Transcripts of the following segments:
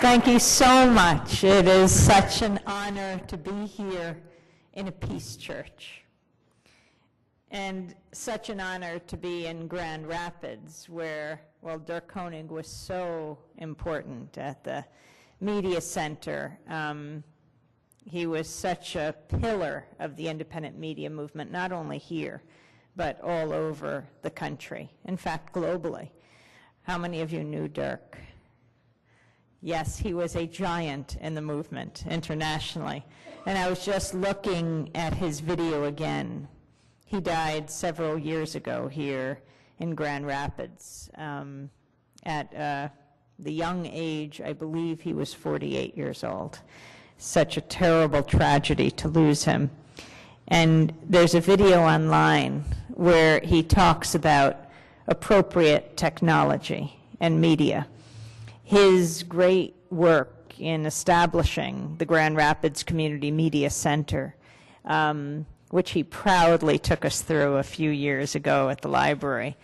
Thank you so much. It is such an honor to be here in a peace church. And such an honor to be in Grand Rapids, where, well, Dirk Koenig was so important at the media center. He was such a pillar of the independent media movement, not only here, but all over the country. In fact, globally. How many of you knew Dirk? Yes, he was a giant in the movement internationally. And I was just looking at his video again. He died several years ago here in Grand Rapids at the young age, I believe he was 48 years old. Such a terrible tragedy to lose him. And there's a video online where he talks about appropriate technology and media. His great work in establishing the Grand Rapids Community Media Center, which he proudly took us through a few years ago at the library,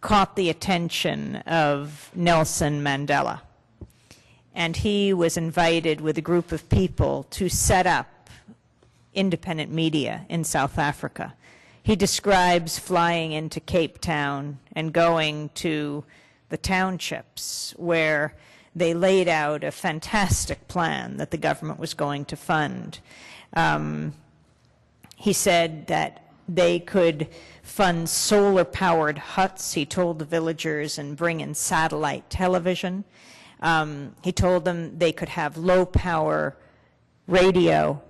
caught the attention of Nelson Mandela. And he was invited with a group of people to set up independent media in South Africa. He describes flying into Cape Town and going to the townships where they laid out a fantastic plan that the government was going to fund. He said that they could fund solar-powered huts, he told the villagers, and bring in satellite television. He told them they could have low-power radio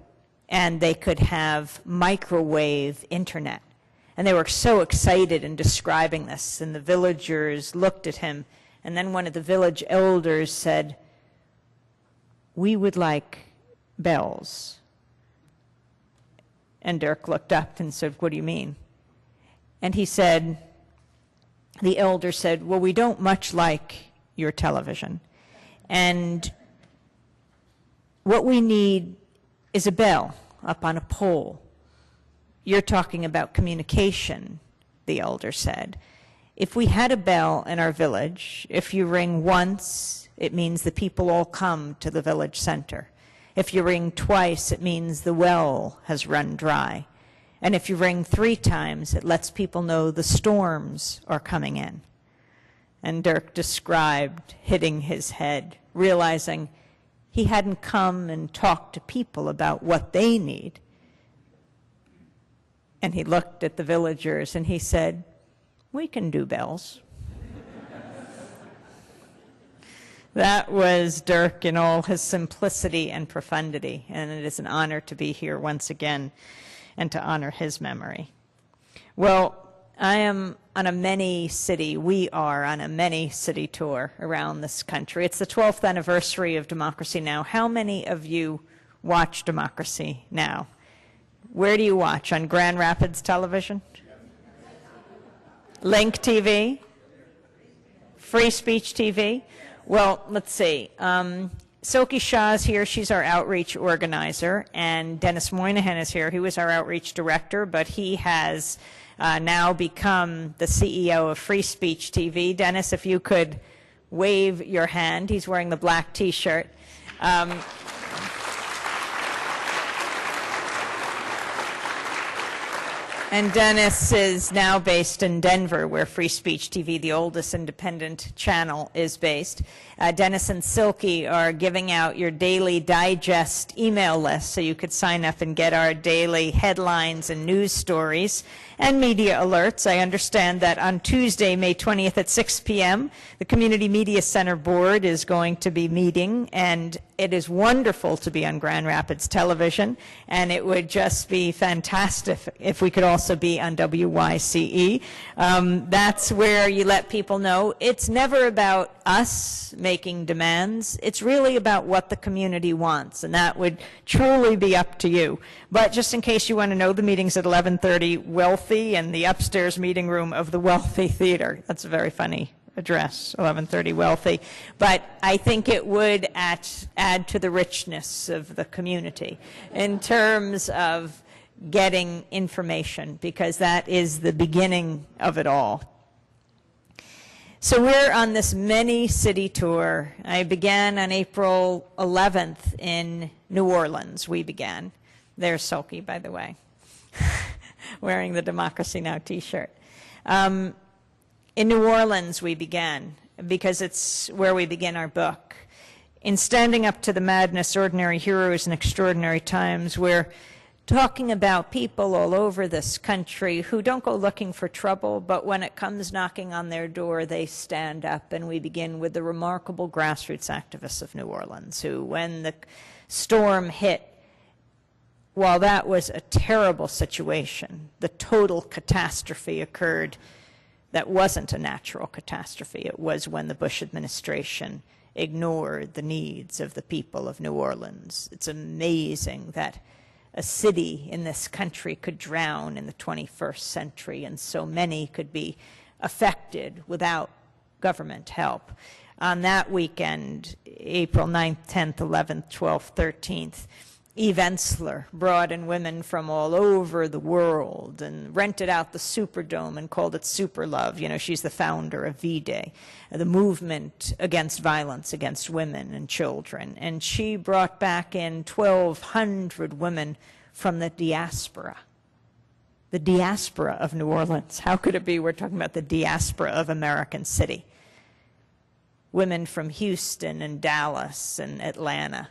and they could have microwave internet. And they were so excited in describing this, and the villagers looked at him, and then one of the village elders said, "We would like bells." And Dirk looked up and said, "What do you mean?" And he said, the elder said, "Well, we don't much like your television. And what we need is a bell up on a pole." "You're talking about communication," the elder said. "If we had a bell in our village, if you ring once, it means the people all come to the village center. If you ring twice, it means the well has run dry. And if you ring 3 times, it lets people know the storms are coming in." And Dirk described hitting his head, realizing he hadn't come and talked to people about what they need. And he looked at the villagers and he said, "We can do bells." That was Dirk in all his simplicity and profundity, and it is an honor to be here once again and to honor his memory. Well, we are on a many-city tour around this country. It's the 12th anniversary of Democracy Now! How many of you watch Democracy Now! Where do you watch? On Grand Rapids Television? Link TV? Free Speech TV? Well, let's see. Silky Shah's here. She's our outreach organizer. And Dennis Moynihan is here. He was our outreach director, but he has now become the CEO of Free Speech TV. Dennis, if you could wave your hand. He's wearing the black T-shirt. And Dennis is now based in Denver, where Free Speech TV, the oldest independent channel, is based. Dennis and Silky are giving out your daily digest email list, so you could sign up and get our daily headlines and news stories and media alerts. I understand that on Tuesday, May 20th at 6 p.m., the Community Media Center Board is going to be meeting, and it is wonderful to be on Grand Rapids Television, and it would just be fantastic if we could also be on WYCE. That's where you let people know it's never about us making demands. It's really about what the community wants, and that would truly be up to you. But just in case you want to know, the meeting's at 11:30 Wealthy in the upstairs meeting room of the Wealthy Theater. That's a very funny address, 1130 Wealthy. But I think it would add to the richness of the community in terms of getting information, because that is the beginning of it all. So we're on this many-city tour. I began on April 11th in New Orleans. We began. There's Sulky, by the way, wearing the Democracy Now! T-shirt. In New Orleans we began, because it's where we begin our book. In Standing Up to the Madness, Ordinary Heroes in Extraordinary Times, we're talking about people all over this country who don't go looking for trouble, but when it comes knocking on their door, they stand up. And we begin with the remarkable grassroots activists of New Orleans, who, when the storm hit, while that was a terrible situation, the total catastrophe occurred that wasn't a natural catastrophe. It was when the Bush administration ignored the needs of the people of New Orleans. It's amazing that a city in this country could drown in the 21st century, and so many could be affected without government help. On that weekend, April 9th, 10th, 11th, 12th, 13th, Eve Ensler brought in women from all over the world and rented out the Superdome and called it Super Love. You know, she's the founder of V-Day, the movement against violence against women and children. And she brought back in 1,200 women from the diaspora of New Orleans. How could it be we're talking about the diaspora of American City? Women from Houston and Dallas and Atlanta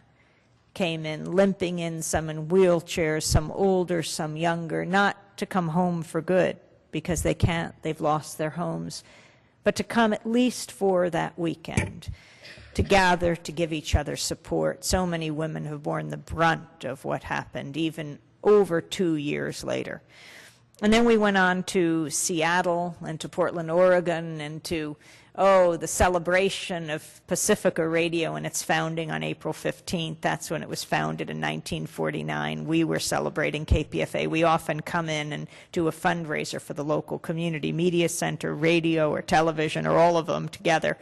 came in, limping in, some in wheelchairs, some older, some younger, not to come home for good, because they can't, they've lost their homes, but to come at least for that weekend, to gather, to give each other support. So many women have borne the brunt of what happened, even over 2 years later. And then we went on to Seattle and to Portland, Oregon, and to the celebration of Pacifica Radio and its founding on April 15th. That's when it was founded in 1949. We were celebrating KPFA. We often come in and do a fundraiser for the local community media center, radio or television, or all of them together.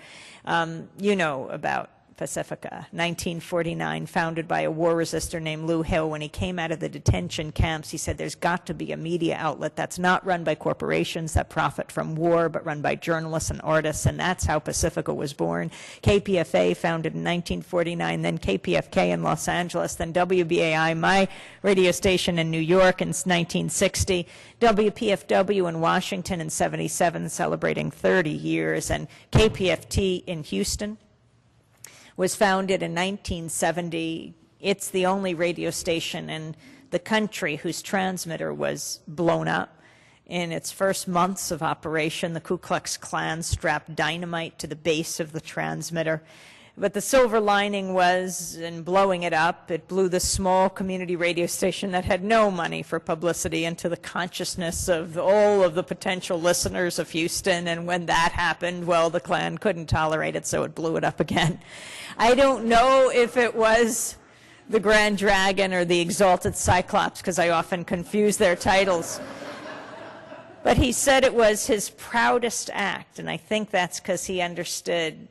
You know about Pacifica, 1949, founded by a war resister named Lou Hill. When he came out of the detention camps, he said there's got to be a media outlet that's not run by corporations that profit from war, but run by journalists and artists, and that's how Pacifica was born. KPFA, founded in 1949, then KPFK in Los Angeles, then WBAI, my radio station in New York, in 1960, WPFW in Washington in 77, celebrating 30 years, and KPFT in Houston was founded in 1970. It's the only radio station in the country whose transmitter was blown up. In its first months of operation, the Ku Klux Klan strapped dynamite to the base of the transmitter. But the silver lining was, in blowing it up, it blew the small community radio station that had no money for publicity into the consciousness of all of the potential listeners of Houston. And when that happened, well, the Klan couldn't tolerate it, so it blew it up again. I don't know if it was the Grand Dragon or the Exalted Cyclops, because I often confuse their titles. But he said it was his proudest act, and I think that's because he understood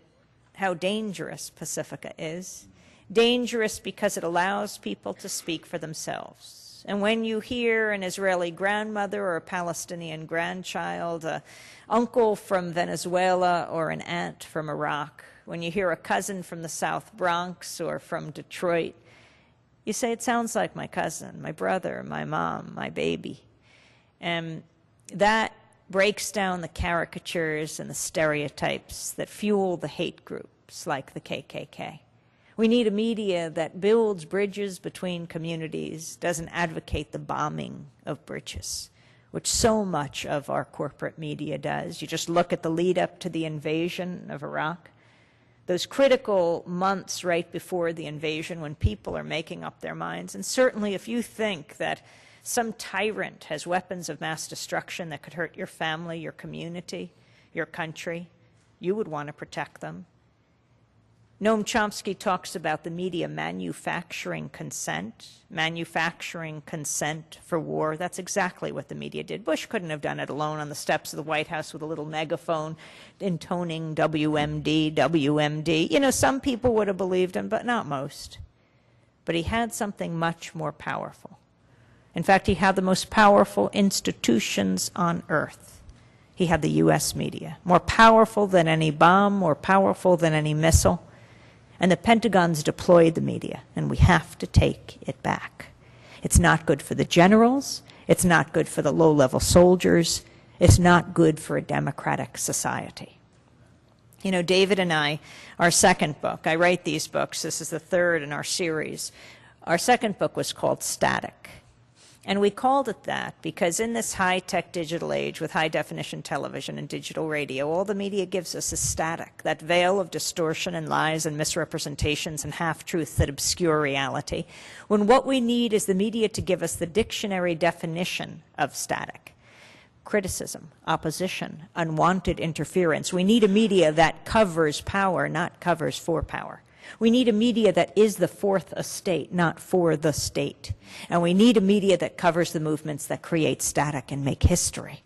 how dangerous Pacifica is. Dangerous because it allows people to speak for themselves. And when you hear an Israeli grandmother or a Palestinian grandchild, an uncle from Venezuela or an aunt from Iraq, when you hear a cousin from the South Bronx or from Detroit, you say, it sounds like my cousin, my brother, my mom, my baby. And that breaks down the caricatures and the stereotypes that fuel the hate groups like the KKK. We need a media that builds bridges between communities, doesn't advocate the bombing of bridges, which so much of our corporate media does. You just look at the lead up to the invasion of Iraq. Those critical months right before the invasion when people are making up their minds. And certainly if you think that some tyrant has weapons of mass destruction that could hurt your family, your community, your country, you would want to protect them. Noam Chomsky talks about the media manufacturing consent for war. That's exactly what the media did. Bush couldn't have done it alone on the steps of the White House with a little megaphone intoning WMD, WMD. You know, some people would have believed him, but not most. But he had something much more powerful. In fact, he had the most powerful institutions on earth. He had the U.S. media, more powerful than any bomb, more powerful than any missile. And the Pentagon's deployed the media, and we have to take it back. It's not good for the generals. It's not good for the low-level soldiers. It's not good for a democratic society. You know, David and I, our second book, I write these books. This is the third in our series. Our second book was called Static. And we called it that because in this high-tech digital age with high-definition television and digital radio, all the media gives us is static, that veil of distortion and lies and misrepresentations and half-truths that obscure reality, when what we need is the media to give us the dictionary definition of static. Criticism, opposition, unwanted interference. We need a media that covers power, not covers for power. We need a media that is the fourth estate, not for the state. And we need a media that covers the movements that create static and make history.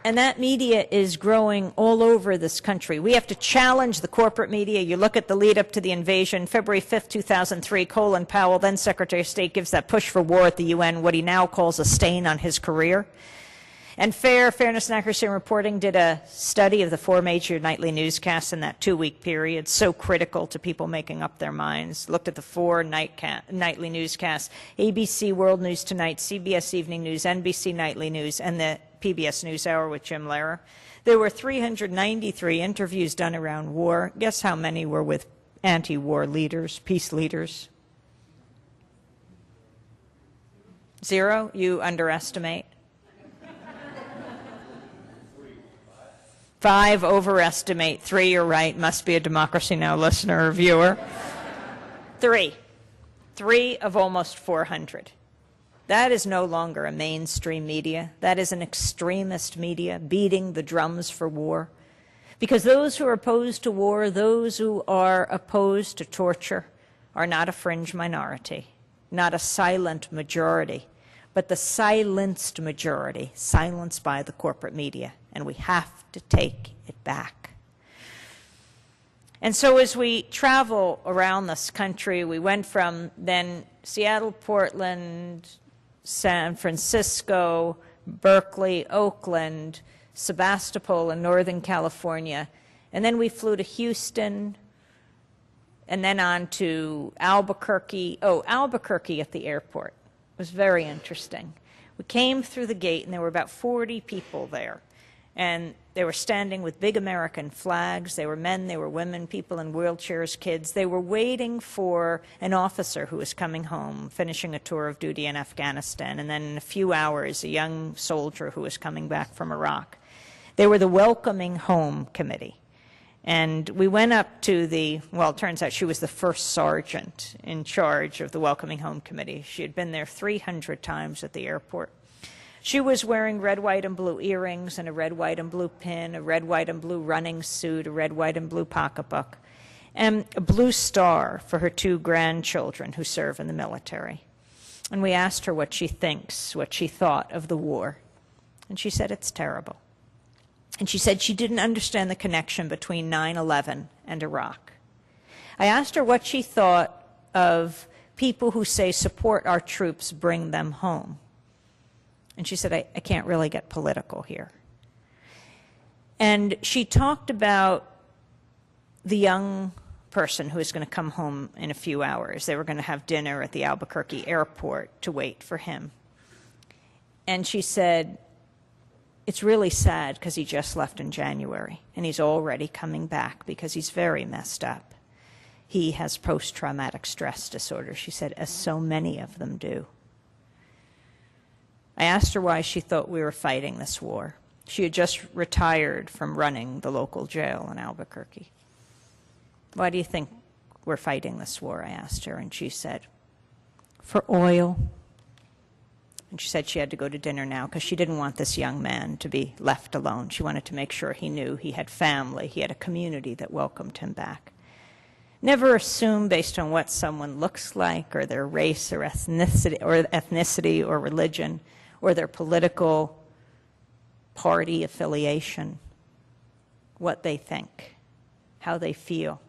And that media is growing all over this country. We have to challenge the corporate media. You look at the lead up to the invasion, February 5th, 2003, Colin Powell, then Secretary of State, gives that push for war at the UN, what he now calls a stain on his career. And Fairness and Accuracy in Reporting did a study of the 4 major nightly newscasts in that 2-week period, so critical to people making up their minds. Looked at the 4 nightly newscasts, ABC World News Tonight, CBS Evening News, NBC Nightly News, and the PBS NewsHour with Jim Lehrer. There were 393 interviews done around war. Guess how many were with anti-war leaders, peace leaders? 0? You underestimate. 5 overestimate. 3, you're right. Must be a Democracy Now! Listener or viewer. 3 of almost 400. That is no longer a mainstream media. That is an extremist media beating the drums for war. Because those who are opposed to war, those who are opposed to torture, are not a fringe minority, not a silent majority, but the silenced majority, silenced by the corporate media. And we have to take it back. And so as we travel around this country, we went from then Seattle, Portland, San Francisco, Berkeley, Oakland, Sebastopol in Northern California, and then we flew to Houston, and then on to Albuquerque. Oh, Albuquerque at the airport. It was very interesting. We came through the gate, and there were about 40 people there. And they were standing with big American flags. They were men, they were women, people in wheelchairs, kids. They were waiting for an officer who was coming home, finishing a tour of duty in Afghanistan, and then in a few hours, a young soldier who was coming back from Iraq. They were the Welcoming Home Committee. And we went up to the, well, it turns out she was the first sergeant in charge of the Welcoming Home Committee. She had been there 300 times at the airport. She was wearing red, white, and blue earrings and a red, white, and blue pin, a red, white, and blue running suit, a red, white, and blue pocketbook, and a blue star for her 2 grandchildren who serve in the military. And we asked her what she thinks, what she thought of the war. And she said it's terrible. And she said she didn't understand the connection between 9/11 and Iraq. I asked her what she thought of people who say support our troops, bring them home. And she said, I can't really get political here. And she talked about the young person who was going to come home in a few hours. They were going to have dinner at the Albuquerque airport to wait for him. And she said, it's really sad because he just left in January, and he's already coming back because he's very messed up. He has post-traumatic stress disorder, she said, as so many of them do. I asked her why she thought we were fighting this war. She had just retired from running the local jail in Albuquerque. Why do you think we're fighting this war, I asked her, and she said, for oil. And she said she had to go to dinner now because she didn't want this young man to be left alone. She wanted to make sure he knew he had family, he had a community that welcomed him back. Never assume based on what someone looks like or their race or ethnicity or religion or their political party affiliation, what they think, how they feel.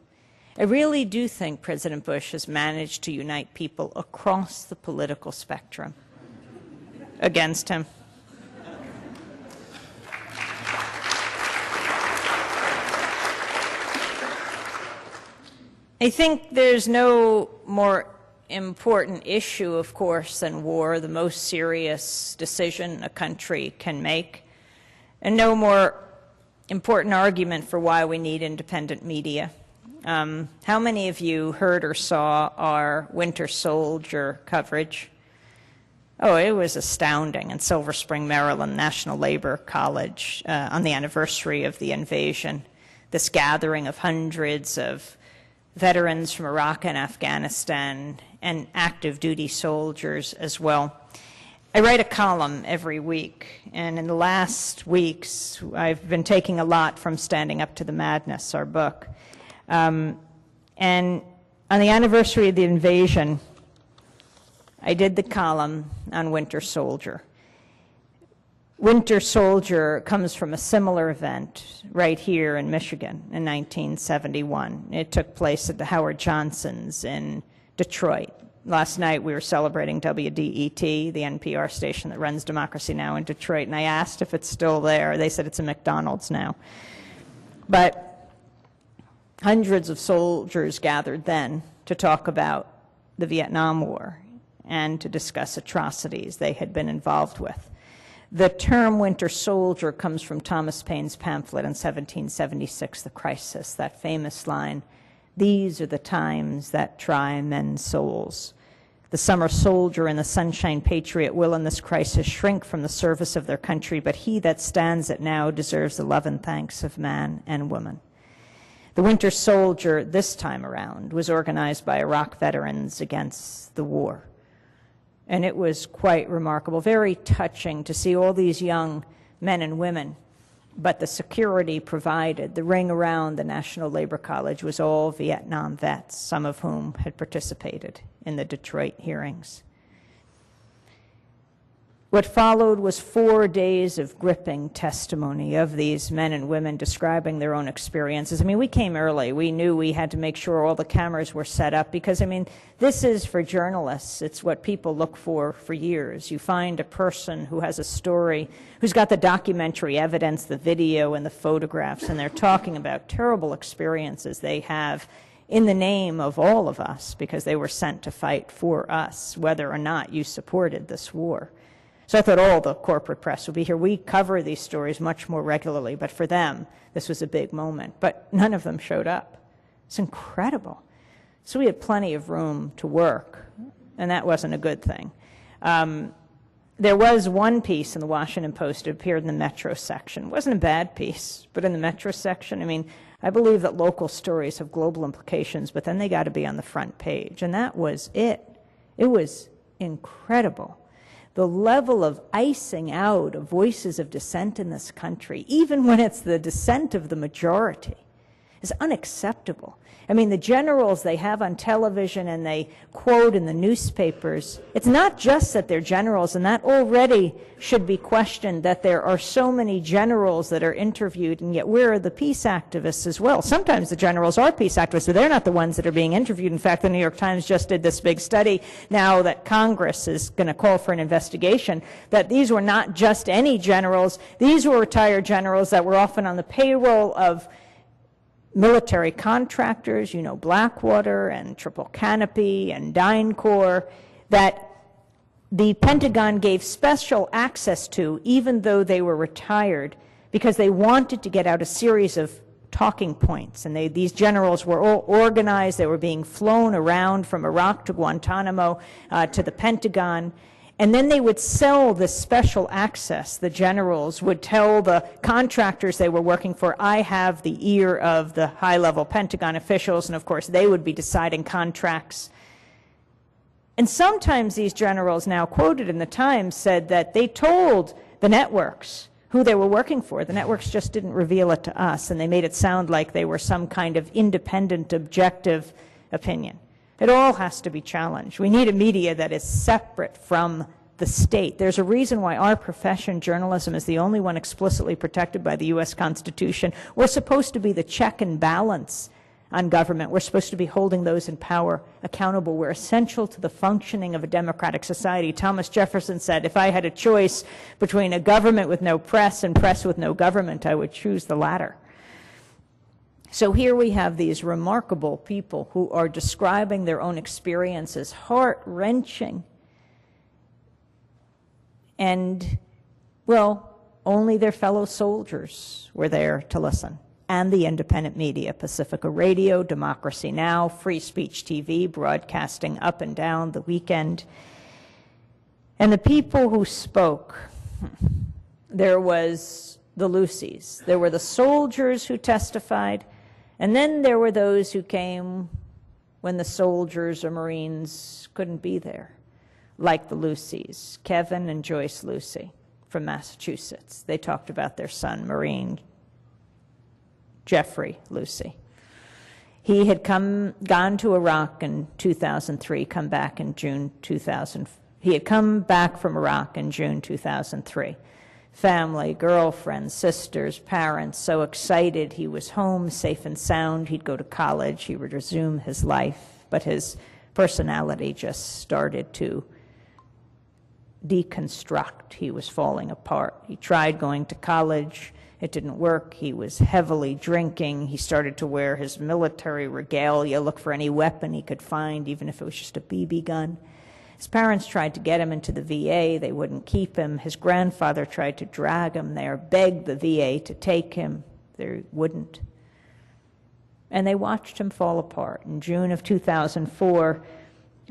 I really do think President Bush has managed to unite people across the political spectrum against him. I think there's no more important issue, of course, than war, the most serious decision a country can make, and no more important argument for why we need independent media. How many of you heard or saw our Winter Soldier coverage? Oh, it was astounding in Silver Spring, Maryland, National Labor College, on the anniversary of the invasion. This gathering of hundreds of veterans from Iraq and Afghanistan and active duty soldiers as well. I write a column every week, and in the last weeks I've been taking a lot from Standing Up to the Madness, our book. And on the anniversary of the invasion, I did the column on Winter Soldier. Winter Soldier comes from a similar event right here in Michigan in 1971. It took place at the Howard Johnsons in Detroit. Last night we were celebrating WDET, the NPR station that runs Democracy Now! In Detroit, and I asked if it's still there. They said it's a McDonald's now. But hundreds of soldiers gathered then to talk about the Vietnam War and to discuss atrocities they had been involved with. The term Winter Soldier comes from Thomas Paine's pamphlet in 1776, The Crisis, that famous line, "These are the times that try men's souls. The summer soldier and the sunshine patriot will in this crisis shrink from the service of their country, but he that stands it now deserves the love and thanks of man and woman." The Winter Soldier this time around was organized by Iraq veterans against the war. And it was quite remarkable, very touching to see all these young men and women. But the security provided, the ring around the National Labor College was all Vietnam vets, some of whom had participated in the Detroit hearings. What followed was 4 days of gripping testimony of these men and women describing their own experiences. I mean, we came early. We knew we had to make sure all the cameras were set up because, I mean, this is for journalists. It's what people look for years. You find a person who has a story, who's got the documentary evidence, the video and the photographs, and they're talking about terrible experiences they have in the name of all of us because they were sent to fight for us, whether or not you supported this war. So I thought all the corporate press would be here. We cover these stories much more regularly, but for them, this was a big moment. But none of them showed up. It's incredible. So we had plenty of room to work, and that wasn't a good thing. There was one piece in the Washington Post that appeared in the Metro section. It wasn't a bad piece, but in the Metro section, I mean, I believe that local stories have global implications, but then they got to be on the front page, and that was it. It was incredible. The level of icing out of voices of dissent in this country, even when it's the dissent of the majority, is unacceptable. I mean, the generals they have on television and they quote in the newspapers, it's not just that they're generals, and that already should be questioned, that there are so many generals that are interviewed, and yet where are the peace activists as well? Sometimes the generals are peace activists, but they're not the ones that are being interviewed. In fact, the New York Times just did this big study now that Congress is going to call for an investigation, that these were not just any generals. These were retired generals that were often on the payroll of military contractors, you know, Blackwater and Triple Canopy and DynCorp, that the Pentagon gave special access to, even though they were retired, because they wanted to get out a series of talking points. And these generals were all organized. They were being flown around from Iraq to Guantanamo to the Pentagon. And then they would sell this special access. The generals would tell the contractors they were working for, I have the ear of the high-level Pentagon officials, and of course they would be deciding contracts. And sometimes these generals, now quoted in the Times, said that they told the networks who they were working for. The networks just didn't reveal it to us, and they made it sound like they were some kind of independent, objective opinion. It all has to be challenged. We need a media that is separate from the state. There's a reason why our profession, journalism, is the only one explicitly protected by the U.S. Constitution. We're supposed to be the check and balance on government. We're supposed to be holding those in power accountable. We're essential to the functioning of a democratic society. Thomas Jefferson said, if I had a choice between a government with no press and press with no government, I would choose the latter. So here we have these remarkable people who are describing their own experiences, heart-wrenching. And, well, only their fellow soldiers were there to listen. And the independent media, Pacifica Radio, Democracy Now!, Free Speech TV, broadcasting up and down the weekend. And the people who spoke, there was the Lucys, there were the soldiers who testified, and then there were those who came when the soldiers or Marines couldn't be there, like the Lucys, Kevin and Joyce Lucy from Massachusetts. They talked about their son, Marine Jeffrey Lucy. He had gone to Iraq in 2003, come back in June 2000. He had come back from Iraq in June 2003. Family, girlfriends, sisters, parents, so excited. He was home, safe and sound. He'd go to college. He would resume his life. But his personality just started to deconstruct. He was falling apart. He tried going to college. It didn't work. He was heavily drinking. He started to wear his military regalia, look for any weapon he could find, even if it was just a BB gun. His parents tried to get him into the VA. They wouldn't keep him. His grandfather tried to drag him there, begged the VA to take him. They wouldn't. And they watched him fall apart. In June of 2004,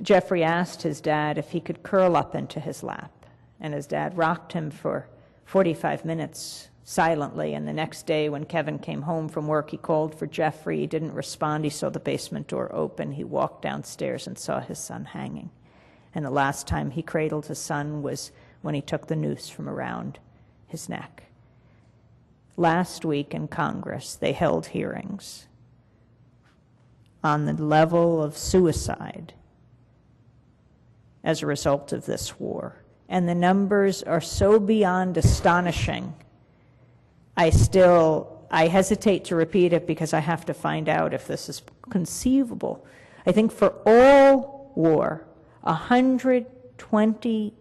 Jeffrey asked his dad if he could curl up into his lap. And his dad rocked him for 45 minutes silently, and the next day when Kevin came home from work, he called for Jeffrey. He didn't respond. He saw the basement door open. He walked downstairs and saw his son hanging. And the last time he cradled his son was when he took the noose from around his neck. Last week in Congress, they held hearings on the level of suicide as a result of this war. And the numbers are so beyond astonishing. I hesitate to repeat it because I have to find out if this is conceivable. I think for all war, 120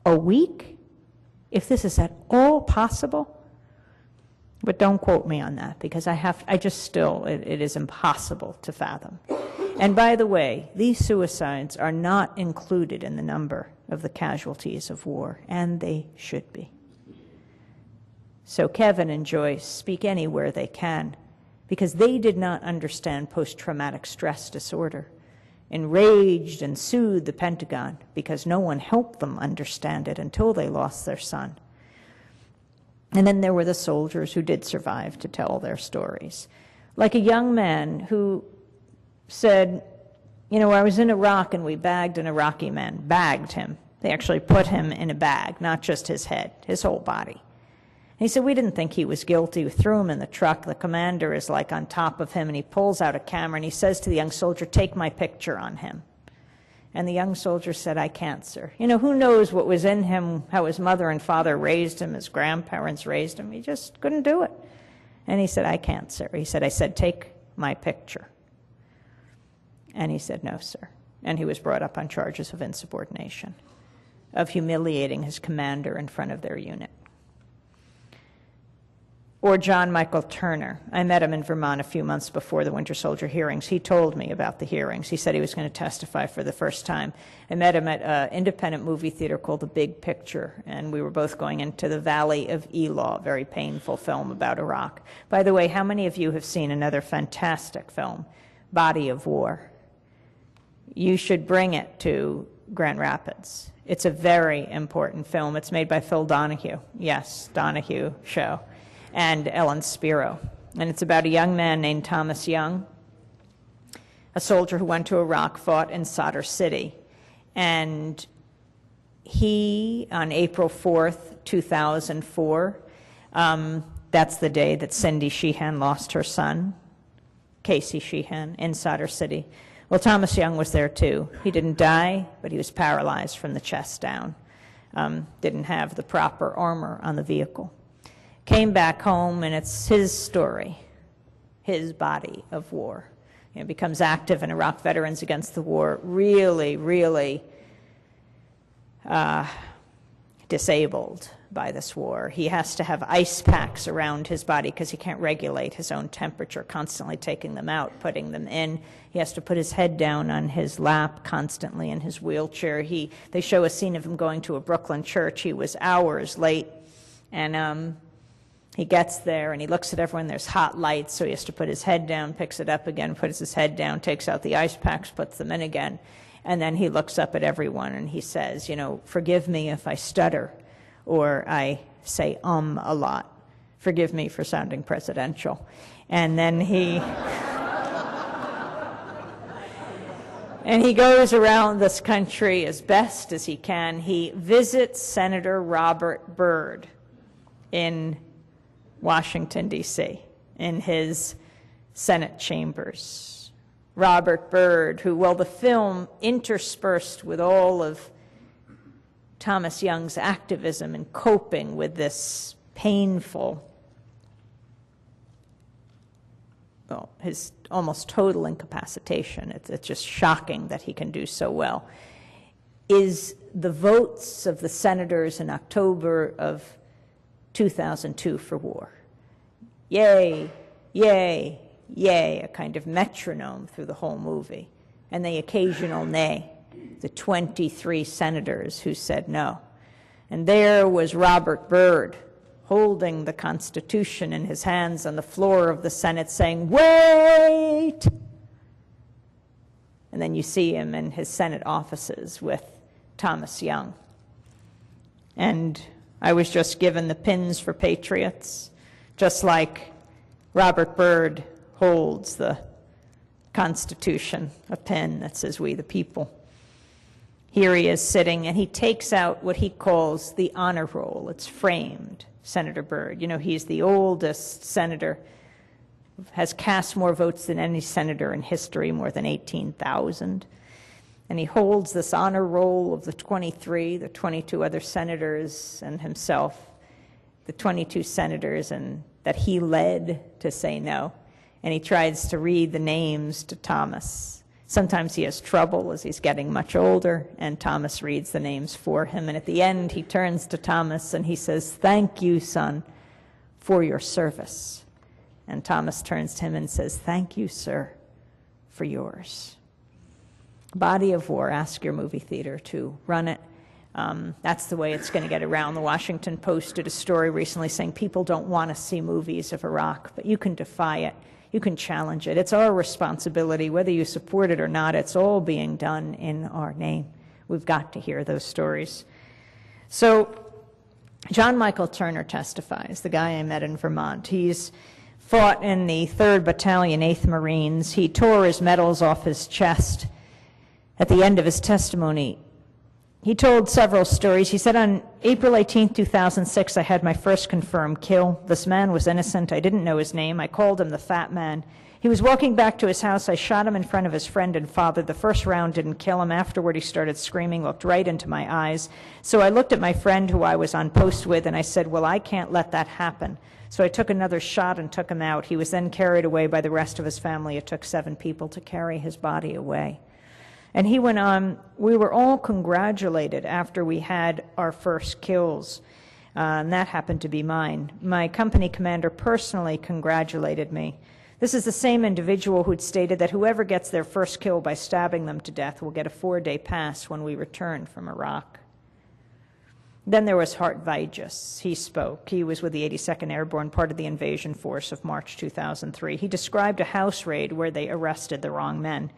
a week, if this is at all possible. But don't quote me on that because it is impossible to fathom. And by the way, these suicides are not included in the number of the casualties of war, and they should be. So Kevin and Joyce speak anywhere they can because they did not understand post-traumatic stress disorder, enraged and sued the Pentagon because no one helped them understand it until they lost their son. And then there were the soldiers who did survive to tell their stories. Like a young man who said, I was in Iraq and we bagged an Iraqi man, bagged him. They actually put him in a bag, not just his head, his whole body. He said, we didn't think he was guilty. We threw him in the truck. The commander is like on top of him, and he pulls out a camera, and he says to the young soldier, take my picture on him. And the young soldier said, I can't, sir. Who knows what was in him, how his mother and father raised him, his grandparents raised him. He just couldn't do it. And he said, I can't, sir. He said, I said, take my picture. And he said, no, sir. And he was brought up on charges of insubordination, of humiliating his commander in front of their unit. Or John Michael Turner. I met him in Vermont a few months before the Winter Soldier hearings. He told me about the hearings. He said he was going to testify for the first time. I met him at an independent movie theater called The Big Picture, and we were both going into the Valley of Elah, a very painful film about Iraq. By the way, how many of you have seen another fantastic film, Body of War? You should bring it to Grand Rapids. It's a very important film. It's made by Phil Donahue. Yes, Donahue show. And Ellen Spiro. And it's about a young man named Thomas Young, a soldier who went to Iraq, fought in Sadr City. And he, on April 4th, 2004, that's the day that Cindy Sheehan lost her son, Casey Sheehan, in Sadr City. Well, Thomas Young was there too. He didn't die, but he was paralyzed from the chest down. Didn't have the proper armor on the vehicle. Came back home, and it's his story, his body of war. Becomes active in Iraq Veterans Against the War, really, really disabled by this war. He has to have ice packs around his body because he can't regulate his own temperature, constantly taking them out, putting them in. He has to put his head down on his lap constantly in his wheelchair. They show a scene of him going to a Brooklyn church. He was hours late, and he gets there and he looks at everyone. There's hot lights, so he has to put his head down, picks it up again, puts his head down, takes out the ice packs, puts them in again. And then he looks up at everyone and he says, forgive me if I stutter or I say a lot. Forgive me for sounding presidential. And then he goes around this country as best as he can. He visits Senator Robert Byrd in Washington, D.C., in his Senate chambers. Robert Byrd, who, the film interspersed with all of Thomas Young's activism and coping with this painful, his almost total incapacitation, it's just shocking that he can do so well, is the votes of the senators in October of 2002 for war. Yay, yay, yay, a kind of metronome through the whole movie, and the occasional nay, the 23 senators who said no. And there was Robert Byrd holding the Constitution in his hands on the floor of the Senate saying, wait! And then you see him in his Senate offices with Thomas Young. And I was just given the pins for patriots, just like Robert Byrd holds the Constitution, a pin that says we the people. Here he is sitting, and he takes out what he calls the honor roll. It's framed, Senator Byrd. He's the oldest senator, has cast more votes than any senator in history, more than 18,000. And he holds this honor roll of the 22 other senators and himself, the 22 senators and that he led to say no. And he tries to read the names to Thomas. Sometimes he has trouble as he's getting much older, and Thomas reads the names for him. And at the end, he turns to Thomas and he says, thank you, son, for your service. And Thomas turns to him and says, thank you, sir, for yours. Body of war, ask your movie theater to run it. That's the way it's going to get around. The Washington Post did a story recently saying people don't want to see movies of Iraq, but you can defy it. You can challenge it. It's our responsibility, whether you support it or not. It's all being done in our name. We've got to hear those stories. So John Michael Turner testifies, the guy I met in Vermont. He's fought in the 3rd Battalion, 8th Marines. He tore his medals off his chest. At the end of his testimony, he told several stories. He said, on April 18, 2006, I had my first confirmed kill. This man was innocent. I didn't know his name. I called him the Fat Man. He was walking back to his house. I shot him in front of his friend and father. The first round didn't kill him. Afterward, he started screaming, looked right into my eyes. So I looked at my friend who I was on post with, and I said, well, I can't let that happen. So I took another shot and took him out. He was then carried away by the rest of his family. It took 7 people to carry his body away. And he went on, we were all congratulated after we had our first kills, and that happened to be mine. My company commander personally congratulated me. This is the same individual who'd stated that whoever gets their first kill by stabbing them to death will get a 4-day pass when we return from Iraq. Then there was Hart Vigis. He spoke. He was with the 82nd Airborne, part of the invasion force of March 2003. He described a house raid where they arrested the wrong men.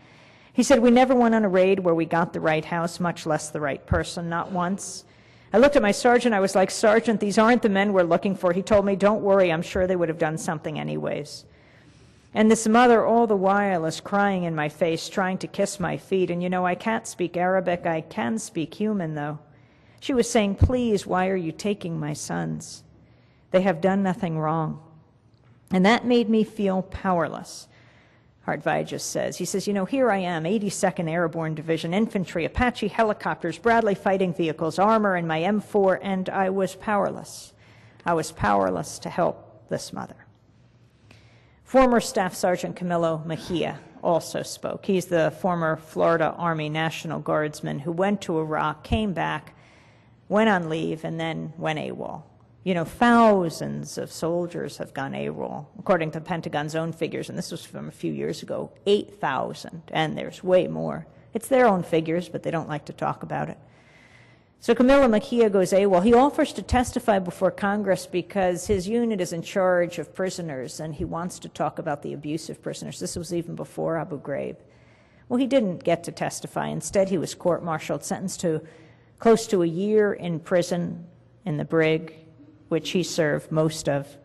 He said, we never went on a raid where we got the right house, much less the right person, not once. I looked at my sergeant. I was like, Sergeant, these aren't the men we're looking for. He told me, don't worry, I'm sure they would have done something anyways. And this mother all the while is crying in my face, trying to kiss my feet. And I can't speak Arabic. I can speak human, though. She was saying, please, why are you taking my sons? They have done nothing wrong. And that made me feel powerless. Hart Vigis says. He says, here I am, 82nd Airborne Division, infantry, Apache helicopters, Bradley fighting vehicles, armor, and my M4, and I was powerless. I was powerless to help this mother. Former Staff Sergeant Camilo Mejia also spoke. He's the former Florida Army National Guardsman who went to Iraq, came back, went on leave, and then went AWOL. You know, thousands of soldiers have gone AWOL, according to the Pentagon's own figures, and this was from a few years ago, 8,000, and there's way more. It's their own figures, but they don't like to talk about it. So Camilo Mejia goes AWOL. He offers to testify before Congress because his unit is in charge of prisoners, and he wants to talk about the abuse of prisoners. This was even before Abu Ghraib. Well, he didn't get to testify. Instead, he was court-martialed, sentenced to close to a year in prison in the brig, which he served most of.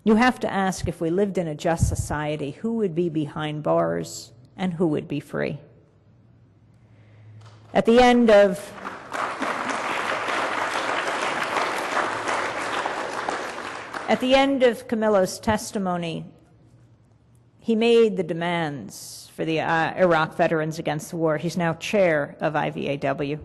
You have to ask, if we lived in a just society, who would be behind bars and who would be free? At the end of Camilo's testimony, he made the demands for the Iraq Veterans Against the War. He's now chair of IVAW.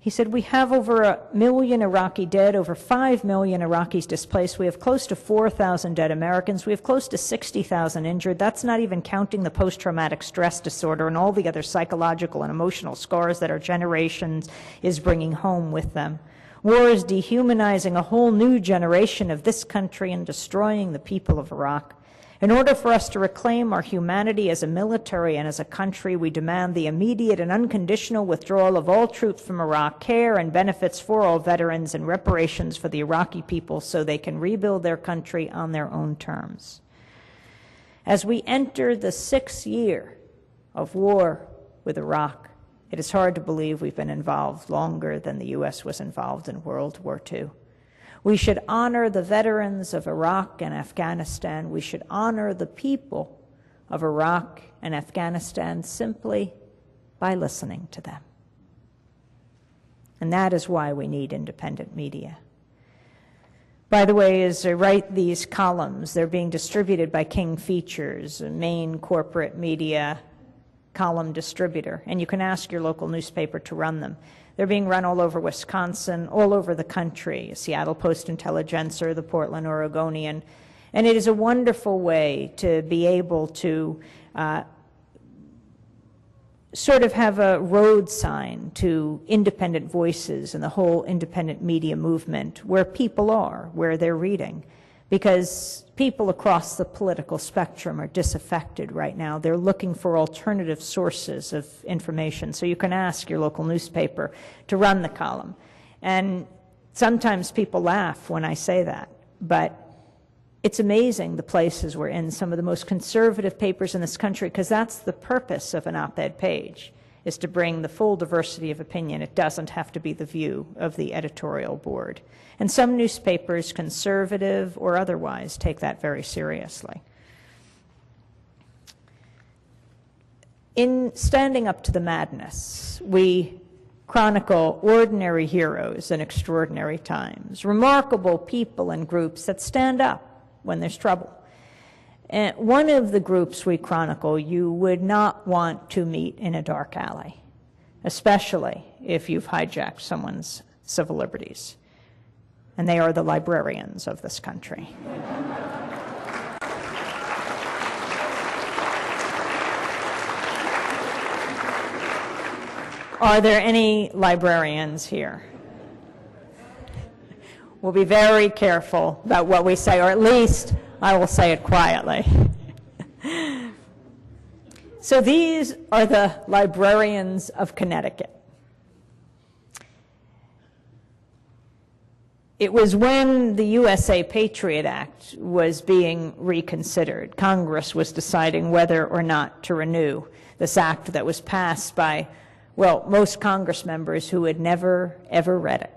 He said, we have over 1 million Iraqi dead, over 5 million Iraqis displaced. We have close to 4,000 dead Americans. We have close to 60,000 injured. That's not even counting the post-traumatic stress disorder and all the other psychological and emotional scars that our generation is bringing home with them. War is dehumanizing a whole new generation of this country and destroying the people of Iraq. In order for us to reclaim our humanity as a military and as a country, we demand the immediate and unconditional withdrawal of all troops from Iraq, care and benefits for all veterans, and reparations for the Iraqi people so they can rebuild their country on their own terms. As we enter the 6th year of war with Iraq, it is hard to believe we've been involved longer than the U.S. was involved in World War II. We should honor the veterans of Iraq and Afghanistan. We should honor the people of Iraq and Afghanistan simply by listening to them. And that is why we need independent media. By the way, as I write these columns, they're being distributed by King Features, a main corporate media column distributor, and you can ask your local newspaper to run them. They're being run all over Wisconsin, all over the country, Seattle Post-Intelligencer, the Portland Oregonian, and it is a wonderful way to be able to sort of have a road sign to independent voices and the whole independent media movement, where people are, where they're reading. Because people across the political spectrum are disaffected right now. They're looking for alternative sources of information. So you can ask your local newspaper to run the column. And sometimes people laugh when I say that, but it's amazing the places we're in, some of the most conservative papers in this country, because that's the purpose of an op-ed page, is to bring the full diversity of opinion. It doesn't have to be the view of the editorial board. And some newspapers, conservative or otherwise, take that very seriously. In Standing Up to the Madness, we chronicle ordinary heroes in extraordinary times, remarkable people and groups that stand up when there's trouble. And one of the groups we chronicle you would not want to meet in a dark alley, especially if you've hijacked someone's civil liberties. And they are the librarians of this country. Are there any librarians here? We'll be very careful about what we say, or at least I will say it quietly. So these are the librarians of Connecticut. It was when the USA Patriot Act was being reconsidered. Congress was deciding whether or not to renew this act that was passed by, well, most Congress members who had never, ever read it.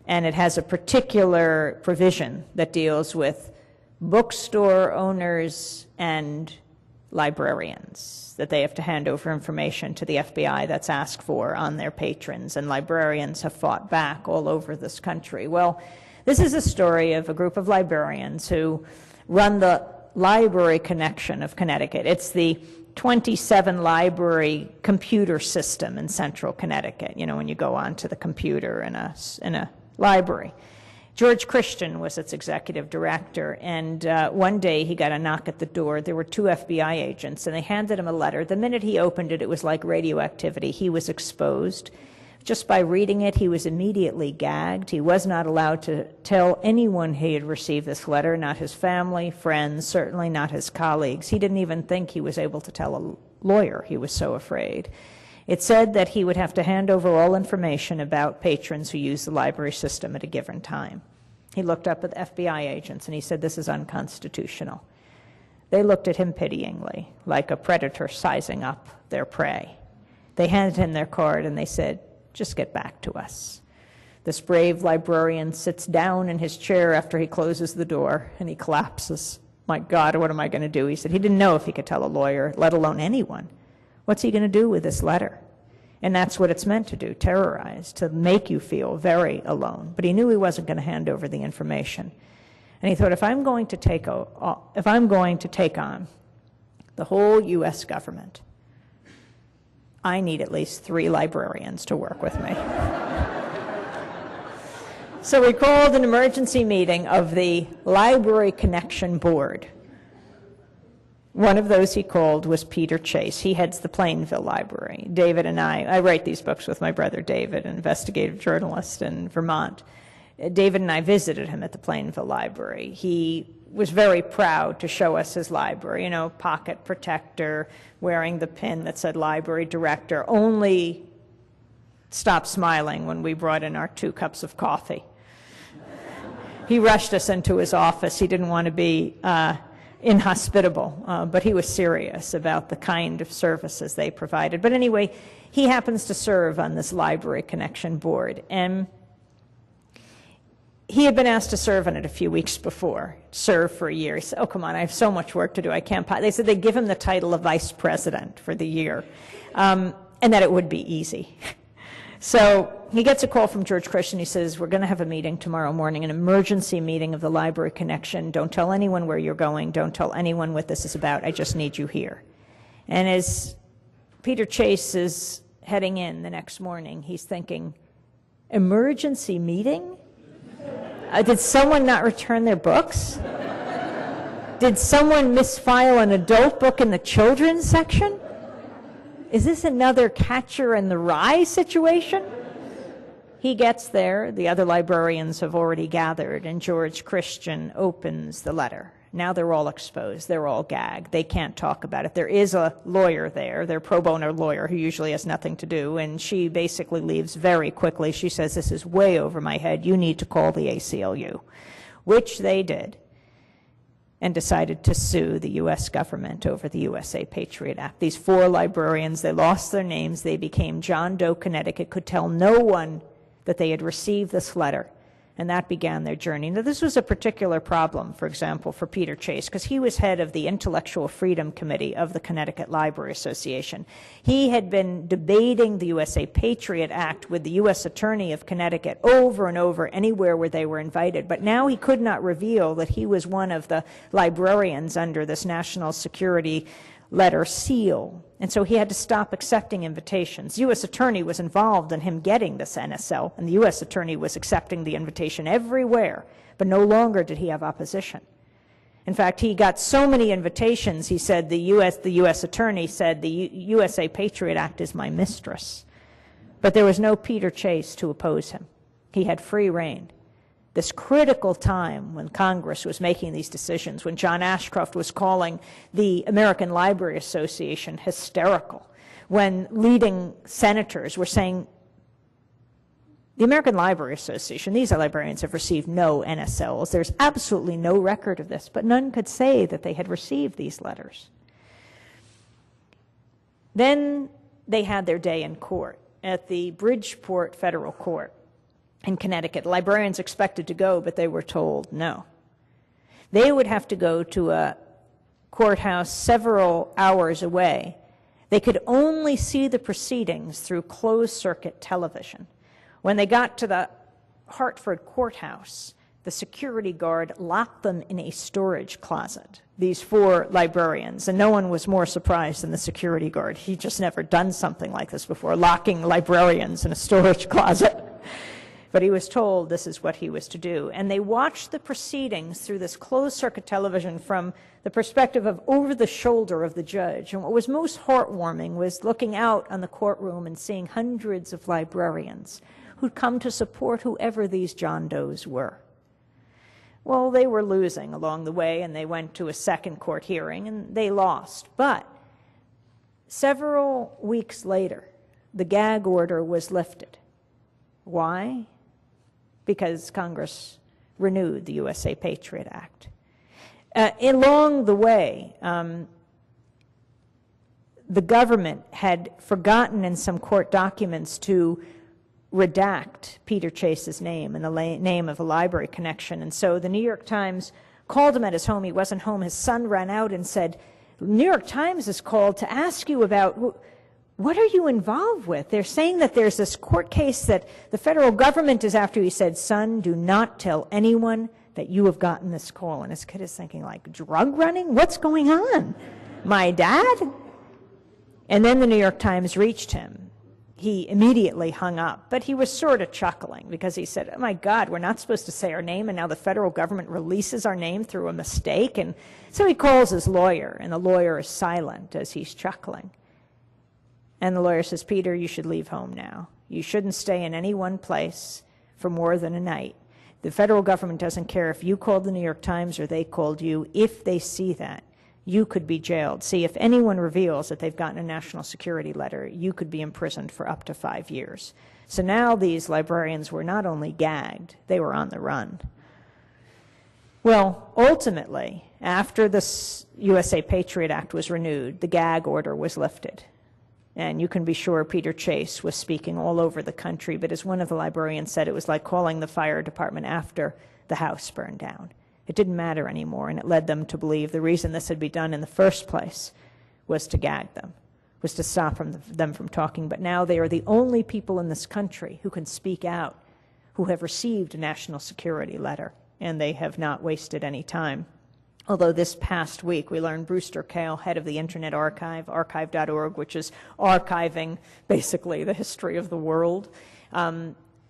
And it has a particular provision that deals with bookstore owners and librarians, that they have to hand over information to the FBI that's asked for on their patrons, and librarians have fought back all over this country. Well, this is a story of a group of librarians who run the Library Connection of Connecticut. It's the 27 library computer system in central Connecticut, you know, when you go onto the computer in a library. George Christian was its executive director, and one day he got a knock at the door. There were 2 FBI agents, and they handed him a letter. The minute he opened it, it was like radioactivity. He was exposed. Just by reading it, he was immediately gagged. He was not allowed to tell anyone he had received this letter, not his family, friends, certainly not his colleagues. He didn't even think he was able to tell a lawyer. He was so afraid. It said that he would have to hand over all information about patrons who used the library system at a given time. He looked up at the FBI agents and he said, "This is unconstitutional." They looked at him pityingly, like a predator sizing up their prey. They handed him their card and they said, "Just get back to us." This brave librarian sits down in his chair after he closes the door and he collapses. "My God, what am I going to do?" He said he didn't know if he could tell a lawyer, let alone anyone. What's he going to do with this letter? And that's what it's meant to do, terrorize, to make you feel very alone. But he knew he wasn't going to hand over the information. And he thought, if I'm going to take on the whole U.S. government, I need at least 3 librarians to work with me. So we called an emergency meeting of the Library Connection Board. One of those he called was Peter Chase. He heads the Plainville Library. David and I write these books with my brother David, an investigative journalist in Vermont. David and I visited him at the Plainville Library. He was very proud to show us his library, you know, pocket protector, wearing the pin that said library director, only stopped smiling when we brought in our 2 cups of coffee. He rushed us into his office. He didn't want to be inhospitable, but he was serious about the kind of services they provided. But anyway, he happens to serve on this Library Connection Board, and he had been asked to serve on it a few weeks before, serve for a year. He said, "Oh, come on, I have so much work to do, I can't." They said they'd give him the title of vice president for the year, and that it would be easy. So he gets a call from George Christian. He says, "We're going to have a meeting tomorrow morning, an emergency meeting of the Library Connection. Don't tell anyone where you're going. Don't tell anyone what this is about. I just need you here." And as Peter Chase is heading in the next morning, he's thinking, emergency meeting? Did someone not return their books? Did someone misfile an adult book in the children's section? Is this another Catcher in the Rye situation? He gets there, the other librarians have already gathered, and George Christian opens the letter. Now they're all exposed, they're all gagged, they can't talk about it. There is a lawyer there, their pro bono lawyer, who usually has nothing to do, and she basically leaves very quickly. She says, "This is way over my head, you need to call the ACLU," which they did, and decided to sue the U.S. government over the USA Patriot Act. These 4 librarians, they lost their names, they became John Doe, Connecticut, could tell no one that they had received this letter, and that began their journey. Now, this was a particular problem, for example, for Peter Chase, because he was head of the Intellectual Freedom Committee of the Connecticut Library Association. He had been debating the USA Patriot Act with the U.S. Attorney of Connecticut over and over, anywhere where they were invited, but now he could not reveal that he was one of the librarians under this national security letter seal. And so he had to stop accepting invitations. The U.S. Attorney was involved in him getting this NSL, and the U.S. Attorney was accepting the invitation everywhere, but no longer did he have opposition. In fact, he got so many invitations, he said, the U.S. Attorney said, "The USA Patriot Act is my mistress." But there was no Peter Chase to oppose him. He had free rein. This critical time when Congress was making these decisions, when John Ashcroft was calling the American Library Association hysterical, when leading senators were saying, the American Library Association, these librarians have received no NSLs. There's absolutely no record of this, but none could say that they had received these letters. Then they had their day in court at the Bridgeport Federal Court in Connecticut. Librarians expected to go, but they were told no. They would have to go to a courthouse several hours away. They could only see the proceedings through closed-circuit television. When they got to the Hartford courthouse, the security guard locked them in a storage closet, these 4 librarians, and no one was more surprised than the security guard. He'd just never done something like this before, locking librarians in a storage closet. But he was told this is what he was to do. And they watched the proceedings through this closed-circuit television from the perspective of over the shoulder of the judge. And what was most heartwarming was looking out on the courtroom and seeing hundreds of librarians who'd come to support whoever these John Does were. Well, they were losing along the way, and they went to a second court hearing, and they lost. But several weeks later, the gag order was lifted. Why? Because Congress renewed the USA Patriot Act. Along the way, the government had forgotten in some court documents to redact Peter Chase's name and the name of a library connection. And so the New York Times called him at his home. He wasn't home. His son ran out and said, New York Times is called to ask you about what are you involved with? They're saying that there's this court case that the federal government is after. He said, son, do not tell anyone that you have gotten this call. And his kid is thinking, like, drug running? What's going on? My dad? And then the New York Times reached him. He immediately hung up, but he was sort of chuckling because he said, oh my God, we're not supposed to say our name, and now the federal government releases our name through a mistake. And so he calls his lawyer, and the lawyer is silent as he's chuckling. And the lawyer says, Peter, you should leave home now. You shouldn't stay in any one place for more than a night. The federal government doesn't care if you called the New York Times or they called you. If they see that, you could be jailed. See, if anyone reveals that they've gotten a national security letter, you could be imprisoned for up to 5 years. So now these librarians were not only gagged, they were on the run. Well, ultimately, after the USA Patriot Act was renewed, the gag order was lifted. And you can be sure Peter Chase was speaking all over the country, but as one of the librarians said, it was like calling the fire department after the house burned down. It didn't matter anymore, and it led them to believe the reason this had been done in the first place was to gag them, was to stop them from talking. But now they are the only people in this country who can speak out, who have received a national security letter, and they have not wasted any time. Although this past week we learned Brewster Kahle, head of the Internet Archive, archive.org, which is archiving basically the history of the world,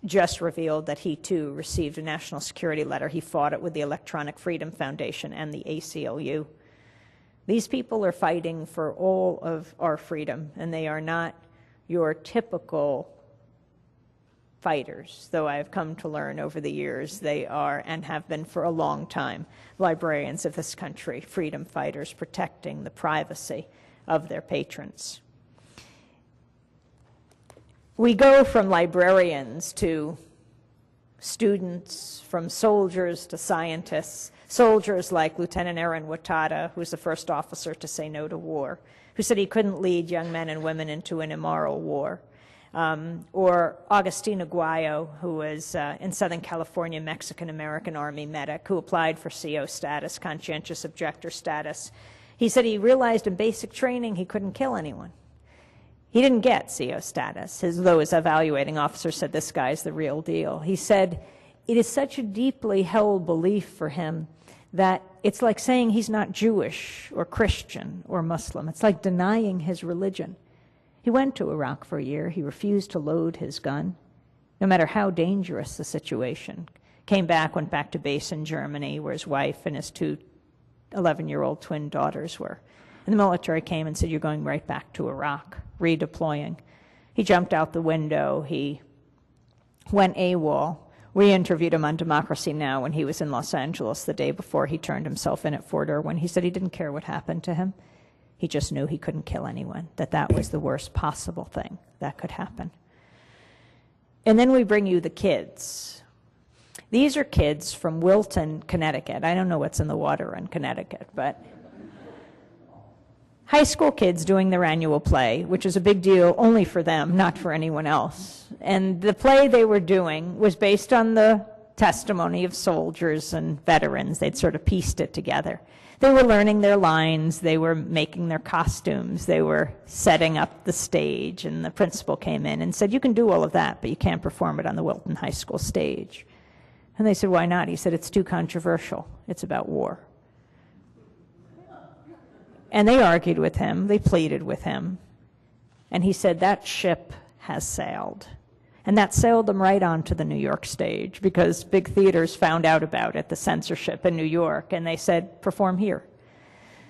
just revealed that he too received a national security letter. He fought it with the Electronic Freedom Foundation and the ACLU. These people are fighting for all of our freedom, and they are not your typical fighters, though I have come to learn over the years they are, and have been for a long time, librarians of this country, freedom fighters protecting the privacy of their patrons. We go from librarians to students, from soldiers to scientists, soldiers like Lieutenant Aaron Watada, who's the first officer to say no to war, who said he couldn't lead young men and women into an immoral war. Or Agustin Aguayo, who was in Southern California, Mexican-American Army medic, who applied for CO status, conscientious objector status. He said he realized in basic training he couldn't kill anyone. He didn't get CO status, though his evaluating officer said this guy's the real deal. He said it is such a deeply held belief for him that it's like saying he's not Jewish or Christian or Muslim. It's like denying his religion. He went to Iraq for a year. He refused to load his gun, no matter how dangerous the situation. Came back, went back to base in Germany, where his wife and his two 11-year-old twin daughters were. And the military came and said, you're going right back to Iraq, redeploying. He jumped out the window. He went AWOL. We interviewed him on Democracy Now! When he was in Los Angeles the day before he turned himself in at Fort Irwin. He said he didn't care what happened to him. He just knew he couldn't kill anyone, that was the worst possible thing that could happen. And then we bring you the kids. These are kids from Wilton, Connecticut. I don't know what's in the water in Connecticut, but high school kids doing their annual play, which is a big deal only for them, not for anyone else. And the play they were doing was based on the testimony of soldiers and veterans. They'd sort of pieced it together. They were learning their lines, they were making their costumes, they were setting up the stage, and the principal came in and said, you can do all of that, but you can't perform it on the Wilton High School stage. And they said, why not? He said, it's too controversial. It's about war. And they argued with him, they pleaded with him, and he said, that ship has sailed. And that sailed them right onto the New York stage because big theaters found out about it, the censorship in New York, and they said, perform here.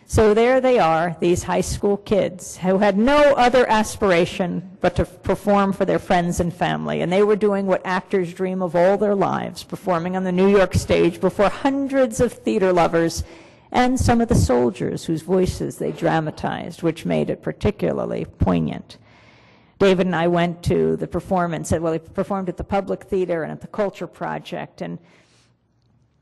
So there they are, these high school kids who had no other aspiration but to perform for their friends and family. And they were doing what actors dream of all their lives, performing on the New York stage before hundreds of theater lovers and some of the soldiers whose voices they dramatized, which made it particularly poignant. David and I went to the performance, well, he performed at the Public Theater and at the Culture Project, and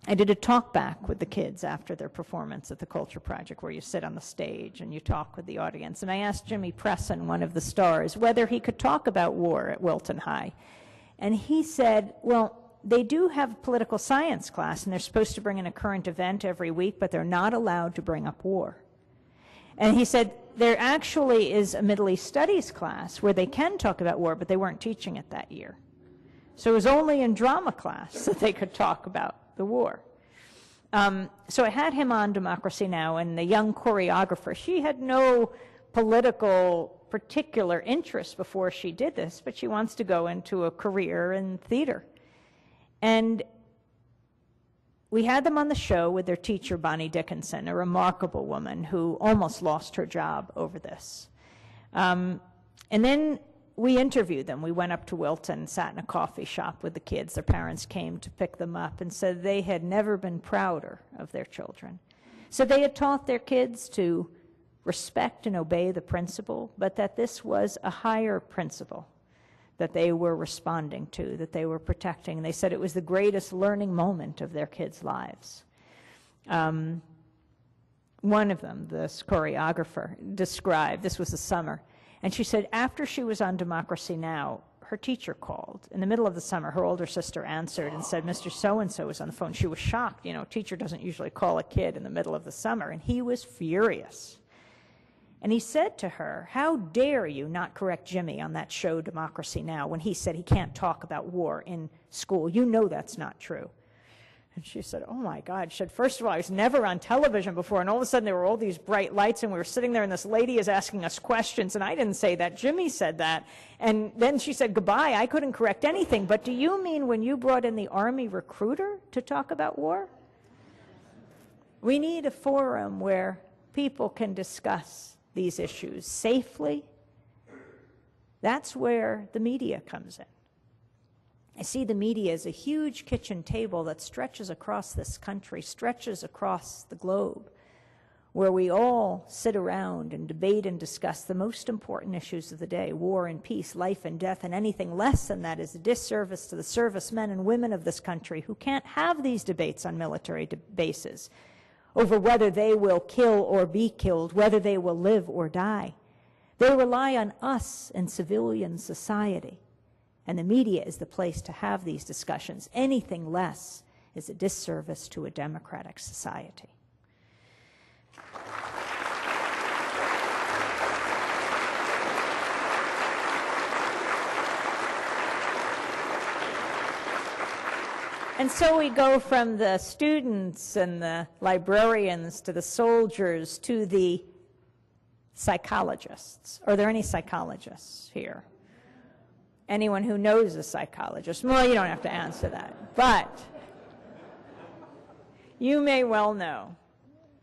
I did a talk back with the kids after their performance at the Culture Project, where you sit on the stage and you talk with the audience. And I asked Jimmy Presson, one of the stars, whether he could talk about war at Wilton High. And he said, well, they do have a political science class, and they're supposed to bring in a current event every week, but they're not allowed to bring up war. And he said, there actually is a Middle East Studies class where they can talk about war, but they weren't teaching it that year. So it was only in drama class that they could talk about the war. So I had him on Democracy Now!, and the young choreographer, she had no political particular interest before she did this, but she wants to go into a career in theater. And we had them on the show with their teacher, Bonnie Dickinson, a remarkable woman who almost lost her job over this. And then we interviewed them. We went up to Wilton, sat in a coffee shop with the kids. Their parents came to pick them up and said they had never been prouder of their children. So they had taught their kids to respect and obey the principle, but that this was a higher principle that they were responding to, that they were protecting. They said it was the greatest learning moment of their kids' lives. One of them, this choreographer, described, this was the summer, and she said after she was on Democracy Now!, her teacher called. In the middle of the summer, her older sister answered and said, Mr. So-and-so was on the phone. She was shocked. You know, teacher doesn't usually call a kid in the middle of the summer, and he was furious. And he said to her, how dare you not correct Jimmy on that show, Democracy Now!, when he said he can't talk about war in school. You know that's not true. And she said, oh my God. She said, first of all, I was never on television before, and all of a sudden there were all these bright lights, and we were sitting there, and this lady is asking us questions, and I didn't say that. Jimmy said that. And then she said, goodbye. I couldn't correct anything. But do you mean when you brought in the Army recruiter to talk about war? We need a forum where people can discuss these issues safely. That's where the media comes in. I see the media as a huge kitchen table that stretches across this country, stretches across the globe, where we all sit around and debate and discuss the most important issues of the day, war and peace, life and death, and anything less than that is a disservice to the servicemen and women of this country who can't have these debates on military bases over whether they will kill or be killed, whether they will live or die. They rely on us in civilian society, and the media is the place to have these discussions. Anything less is a disservice to a democratic society. And so we go from the students and the librarians to the soldiers to the psychologists. Are there any psychologists here? Anyone who knows a psychologist? Well, you don't have to answer that. But you may well know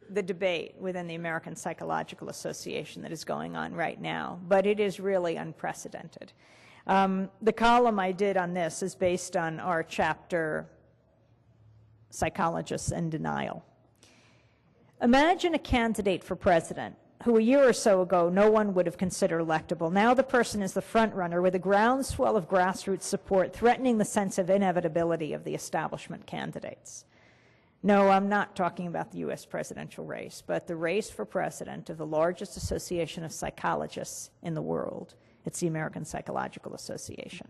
the debate within the American Psychological Association that is going on right now, but it is really unprecedented. The column I did on this is based on our chapter, Psychologists in Denial. Imagine a candidate for president who a year or so ago no one would have considered electable. Now the person is the front runner with a groundswell of grassroots support threatening the sense of inevitability of the establishment candidates. No, I'm not talking about the U.S. presidential race, but the race for president of the largest association of psychologists in the world. It's the American Psychological Association.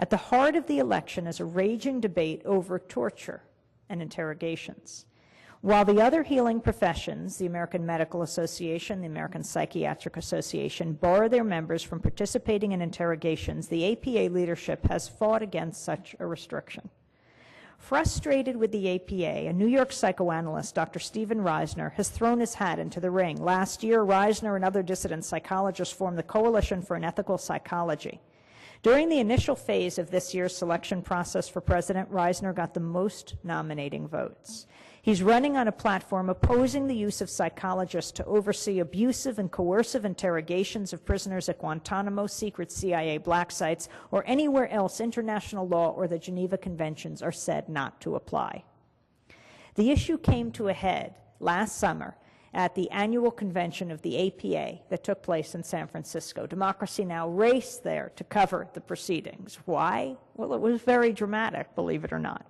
At the heart of the election is a raging debate over torture and interrogations. While the other healing professions, the American Medical Association, the American Psychiatric Association, bar their members from participating in interrogations, the APA leadership has fought against such a restriction. Frustrated with the APA, a New York psychoanalyst, Dr. Stephen Reisner, has thrown his hat into the ring. Last year, Reisner and other dissident psychologists formed the Coalition for an Ethical Psychology During the initial phase of this year's selection process for president, Reisner got the most nominating votes. He's running on a platform opposing the use of psychologists to oversee abusive and coercive interrogations of prisoners at Guantanamo, secret CIA black sites, or anywhere else international law or the Geneva Conventions are said not to apply. The issue came to a head last summer at the annual convention of the APA that took place in San Francisco. Democracy Now! Raced there to cover the proceedings. Why? Well, it was very dramatic, believe it or not.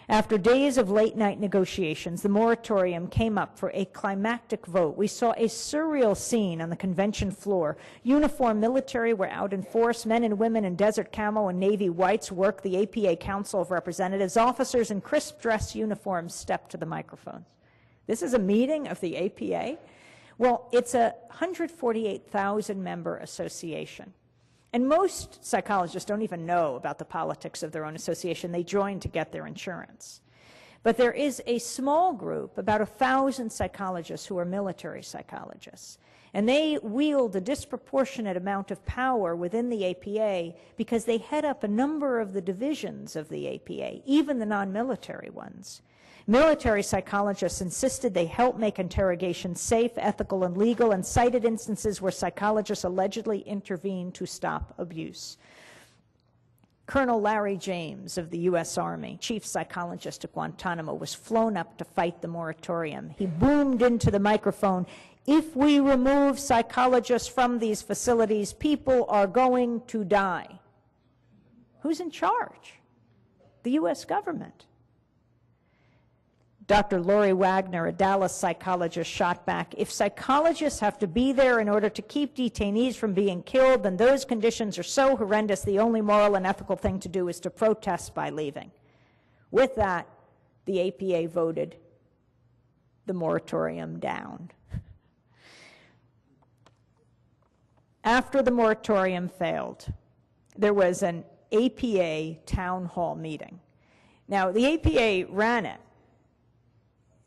After days of late-night negotiations, the moratorium came up for a climactic vote. We saw a surreal scene on the convention floor. Uniformed military were out in force. Men and women in desert camo and navy whites worked the APA Council of Representatives. Officers in crisp dress uniforms stepped to the microphones. This is a meeting of the APA? Well, it's a 148,000-member association. And most psychologists don't even know about the politics of their own association. They join to get their insurance. But there is a small group, about 1,000 psychologists who are military psychologists. And they wield a disproportionate amount of power within the APA because they head up a number of the divisions of the APA, even the non-military ones. Military psychologists insisted they help make interrogations safe, ethical, and legal, and cited instances where psychologists allegedly intervened to stop abuse. Colonel Larry James of the U.S. Army, chief psychologist at Guantanamo, was flown up to fight the moratorium. He boomed into the microphone, "If we remove psychologists from these facilities, people are going to die." Who's in charge? The U.S. government. Dr. Lori Wagner, a Dallas psychologist, shot back, "If psychologists have to be there in order to keep detainees from being killed, then those conditions are so horrendous, the only moral and ethical thing to do is to protest by leaving." With that, the APA voted the moratorium down. After the moratorium failed, there was an APA town hall meeting. Now, the APA ran it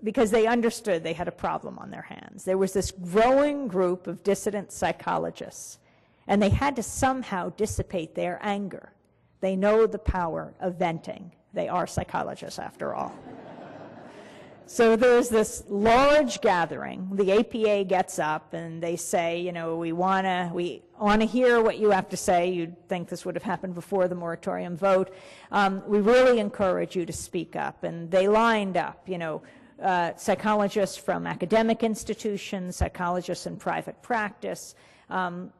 because they understood they had a problem on their hands. There was this growing group of dissident psychologists, and they had to somehow dissipate their anger. They know the power of venting. They are psychologists, after all. So there's this large gathering. The APA gets up, and they say, you know, we want to hear what you have to say. You'd think this would have happened before the moratorium vote. We really encourage you to speak up. And they lined up, you know, psychologists from academic institutions, psychologists in private practice,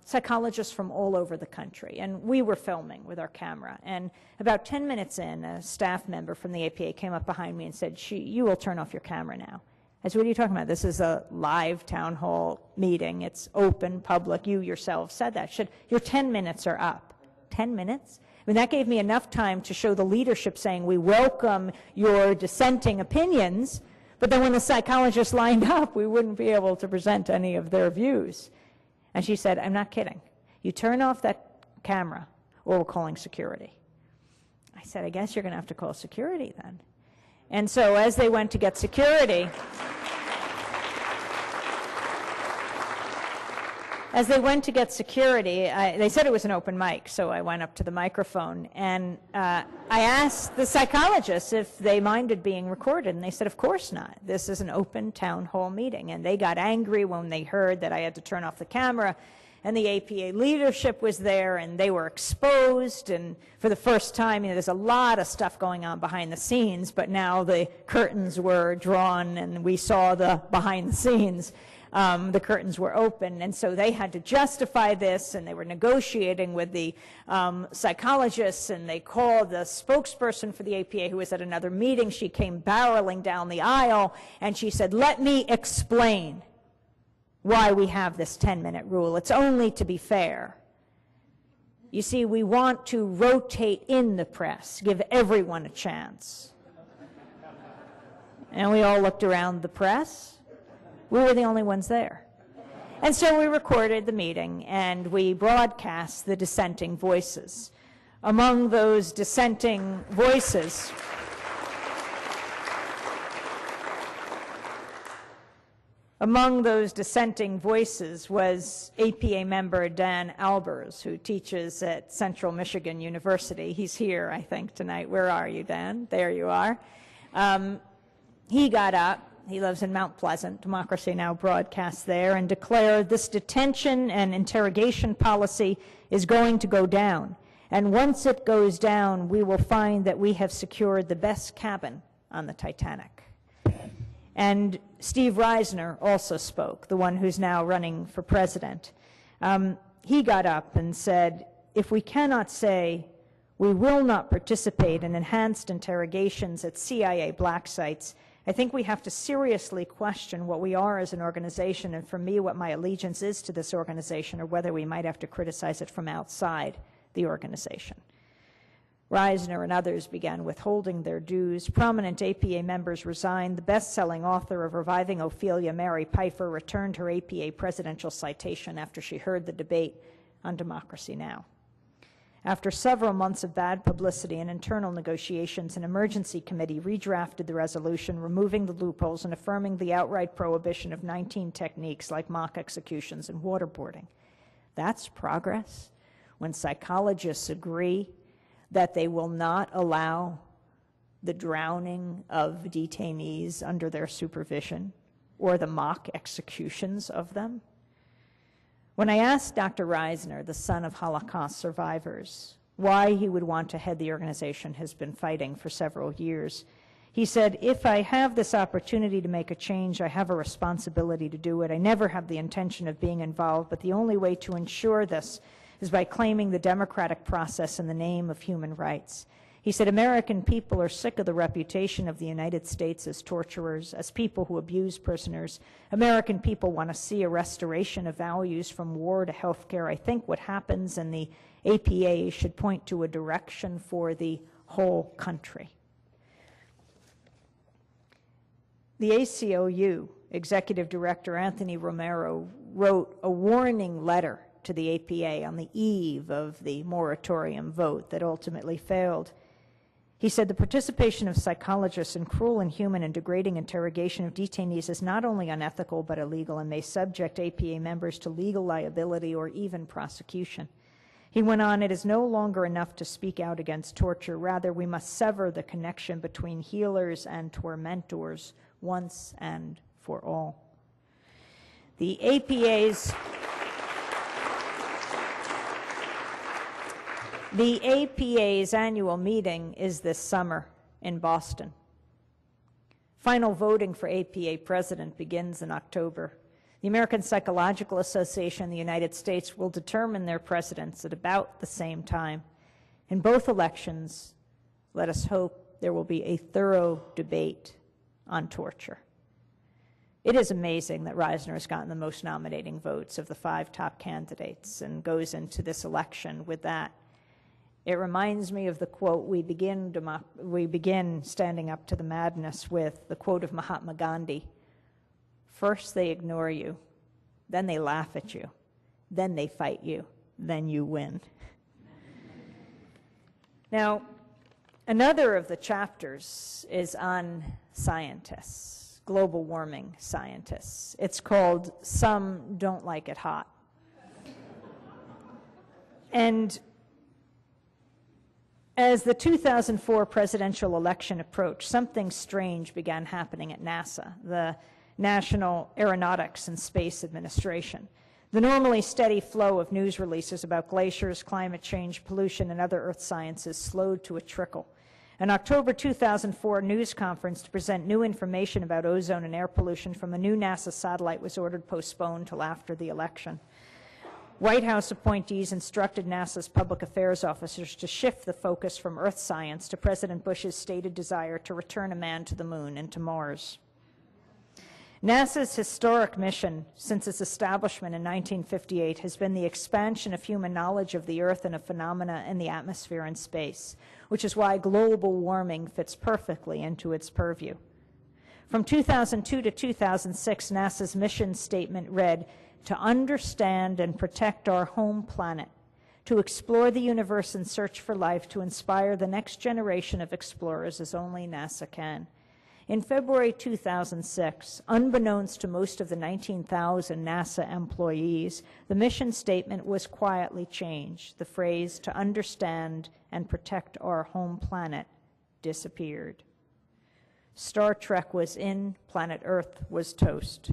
psychologists from all over the country. And we were filming with our camera. And about 10 minutes in, a staff member from the APA came up behind me and said, "You will turn off your camera now." I said, "What are you talking about? This is a live town hall meeting. It's open, public. You yourself said that." She said, "Your 10 minutes are up." 10 minutes? I mean, that gave me enough time to show the leadership saying, "We welcome your dissenting opinions," but then when the psychologists lined up, we wouldn't be able to present any of their views. And she said, "I'm not kidding. You turn off that camera or we're calling security." I said, "I guess you're going to have to call security then." And so as they went to get security, they said it was an open mic, so I went up to the microphone, and I asked the psychologists if they minded being recorded, and they said, "Of course not. This is an open town hall meeting." And they got angry when they heard that I had to turn off the camera, and the APA leadership was there, and they were exposed, and for the first time, you know, there's a lot of stuff going on behind the scenes, but now the curtains were drawn, and we saw the behind the scenes. The curtains were open, and so they had to justify this, and they were negotiating with the psychologists, and they called the spokesperson for the APA who was at another meeting. She came barreling down the aisle, and she said, "Let me explain why we have this 10-minute rule. It's only to be fair. You see, we want to rotate in the press, give everyone a chance." And we all looked around the press. We were the only ones there. And so we recorded the meeting, and we broadcast the dissenting voices. Among those dissenting voices, Among those dissenting voices was APA member Dan Albers, who teaches at Central Michigan University. He's here, I think, tonight. Where are you, Dan? There you are. He got up. He lives in Mount Pleasant. Democracy Now! Broadcasts there, and declared this detention and interrogation policy is going to go down. And once it goes down, we will find that we have secured the best cabin on the Titanic. And Steve Reisner also spoke, the one who's now running for president. He got up and said, if we cannot say we will not participate in enhanced interrogations at CIA black sites, I think we have to seriously question what we are as an organization, and for me, what my allegiance is to this organization, or whether we might have to criticize it from outside the organization. Reisner and others began withholding their dues. Prominent APA members resigned. The best-selling author of Reviving Ophelia, Mary Pfeiffer, returned her APA presidential citation after she heard the debate on Democracy Now! After several months of bad publicity and internal negotiations, an emergency committee redrafted the resolution, removing the loopholes and affirming the outright prohibition of 19 techniques like mock executions and waterboarding. That's progress. When psychologists agree that they will not allow the drowning of detainees under their supervision or the mock executions of them. When I asked Dr. Reisner, the son of Holocaust survivors, why he would want to head the organization has been fighting for several years, he said, if I have this opportunity to make a change, I have a responsibility to do it. I never have the intention of being involved, but the only way to ensure this is by claiming the democratic process in the name of human rights. He said, American people are sick of the reputation of the United States as torturers, as people who abuse prisoners. American people want to see a restoration of values from war to health care. I think what happens in the APA should point to a direction for the whole country. The ACLU Executive Director Anthony Romero wrote a warning letter to the APA on the eve of the moratorium vote that ultimately failed. He said the participation of psychologists in cruel, inhuman, and degrading interrogation of detainees is not only unethical but illegal and may subject APA members to legal liability or even prosecution. He went on, it is no longer enough to speak out against torture. Rather, we must sever the connection between healers and tormentors once and for all. The APA's annual meeting is this summer in Boston. Final voting for APA president begins in October. The American Psychological Association in the United States will determine their presidents at about the same time. In both elections, let us hope there will be a thorough debate on torture. It is amazing that Reisner has gotten the most nominating votes of the 5 top candidates and goes into this election with that. It reminds me of the quote, we begin standing up to the madness with the quote of Mahatma Gandhi. First they ignore you, then they laugh at you, then they fight you, then you win. Now, another of the chapters is on scientists, global warming scientists. It's called Some Don't Like It Hot. And as the 2004 presidential election approached, something strange began happening at NASA, the National Aeronautics and Space Administration. The normally steady flow of news releases about glaciers, climate change, pollution, and other earth sciences slowed to a trickle. An October 2004 news conference to present new information about ozone and air pollution from a new NASA satellite was ordered postponed till after the election. White House appointees instructed NASA's public affairs officers to shift the focus from Earth science to President Bush's stated desire to return a man to the moon and to Mars. NASA's historic mission since its establishment in 1958 has been the expansion of human knowledge of the Earth and of phenomena in the atmosphere and space, which is why global warming fits perfectly into its purview. From 2002 to 2006, NASA's mission statement read, to understand and protect our home planet, to explore the universe and search for life, to inspire the next generation of explorers as only NASA can. In February 2006, unbeknownst to most of the 19,000 NASA employees, the mission statement was quietly changed. The phrase, "to understand and protect our home planet," disappeared. Star Trek was in, planet Earth was toast.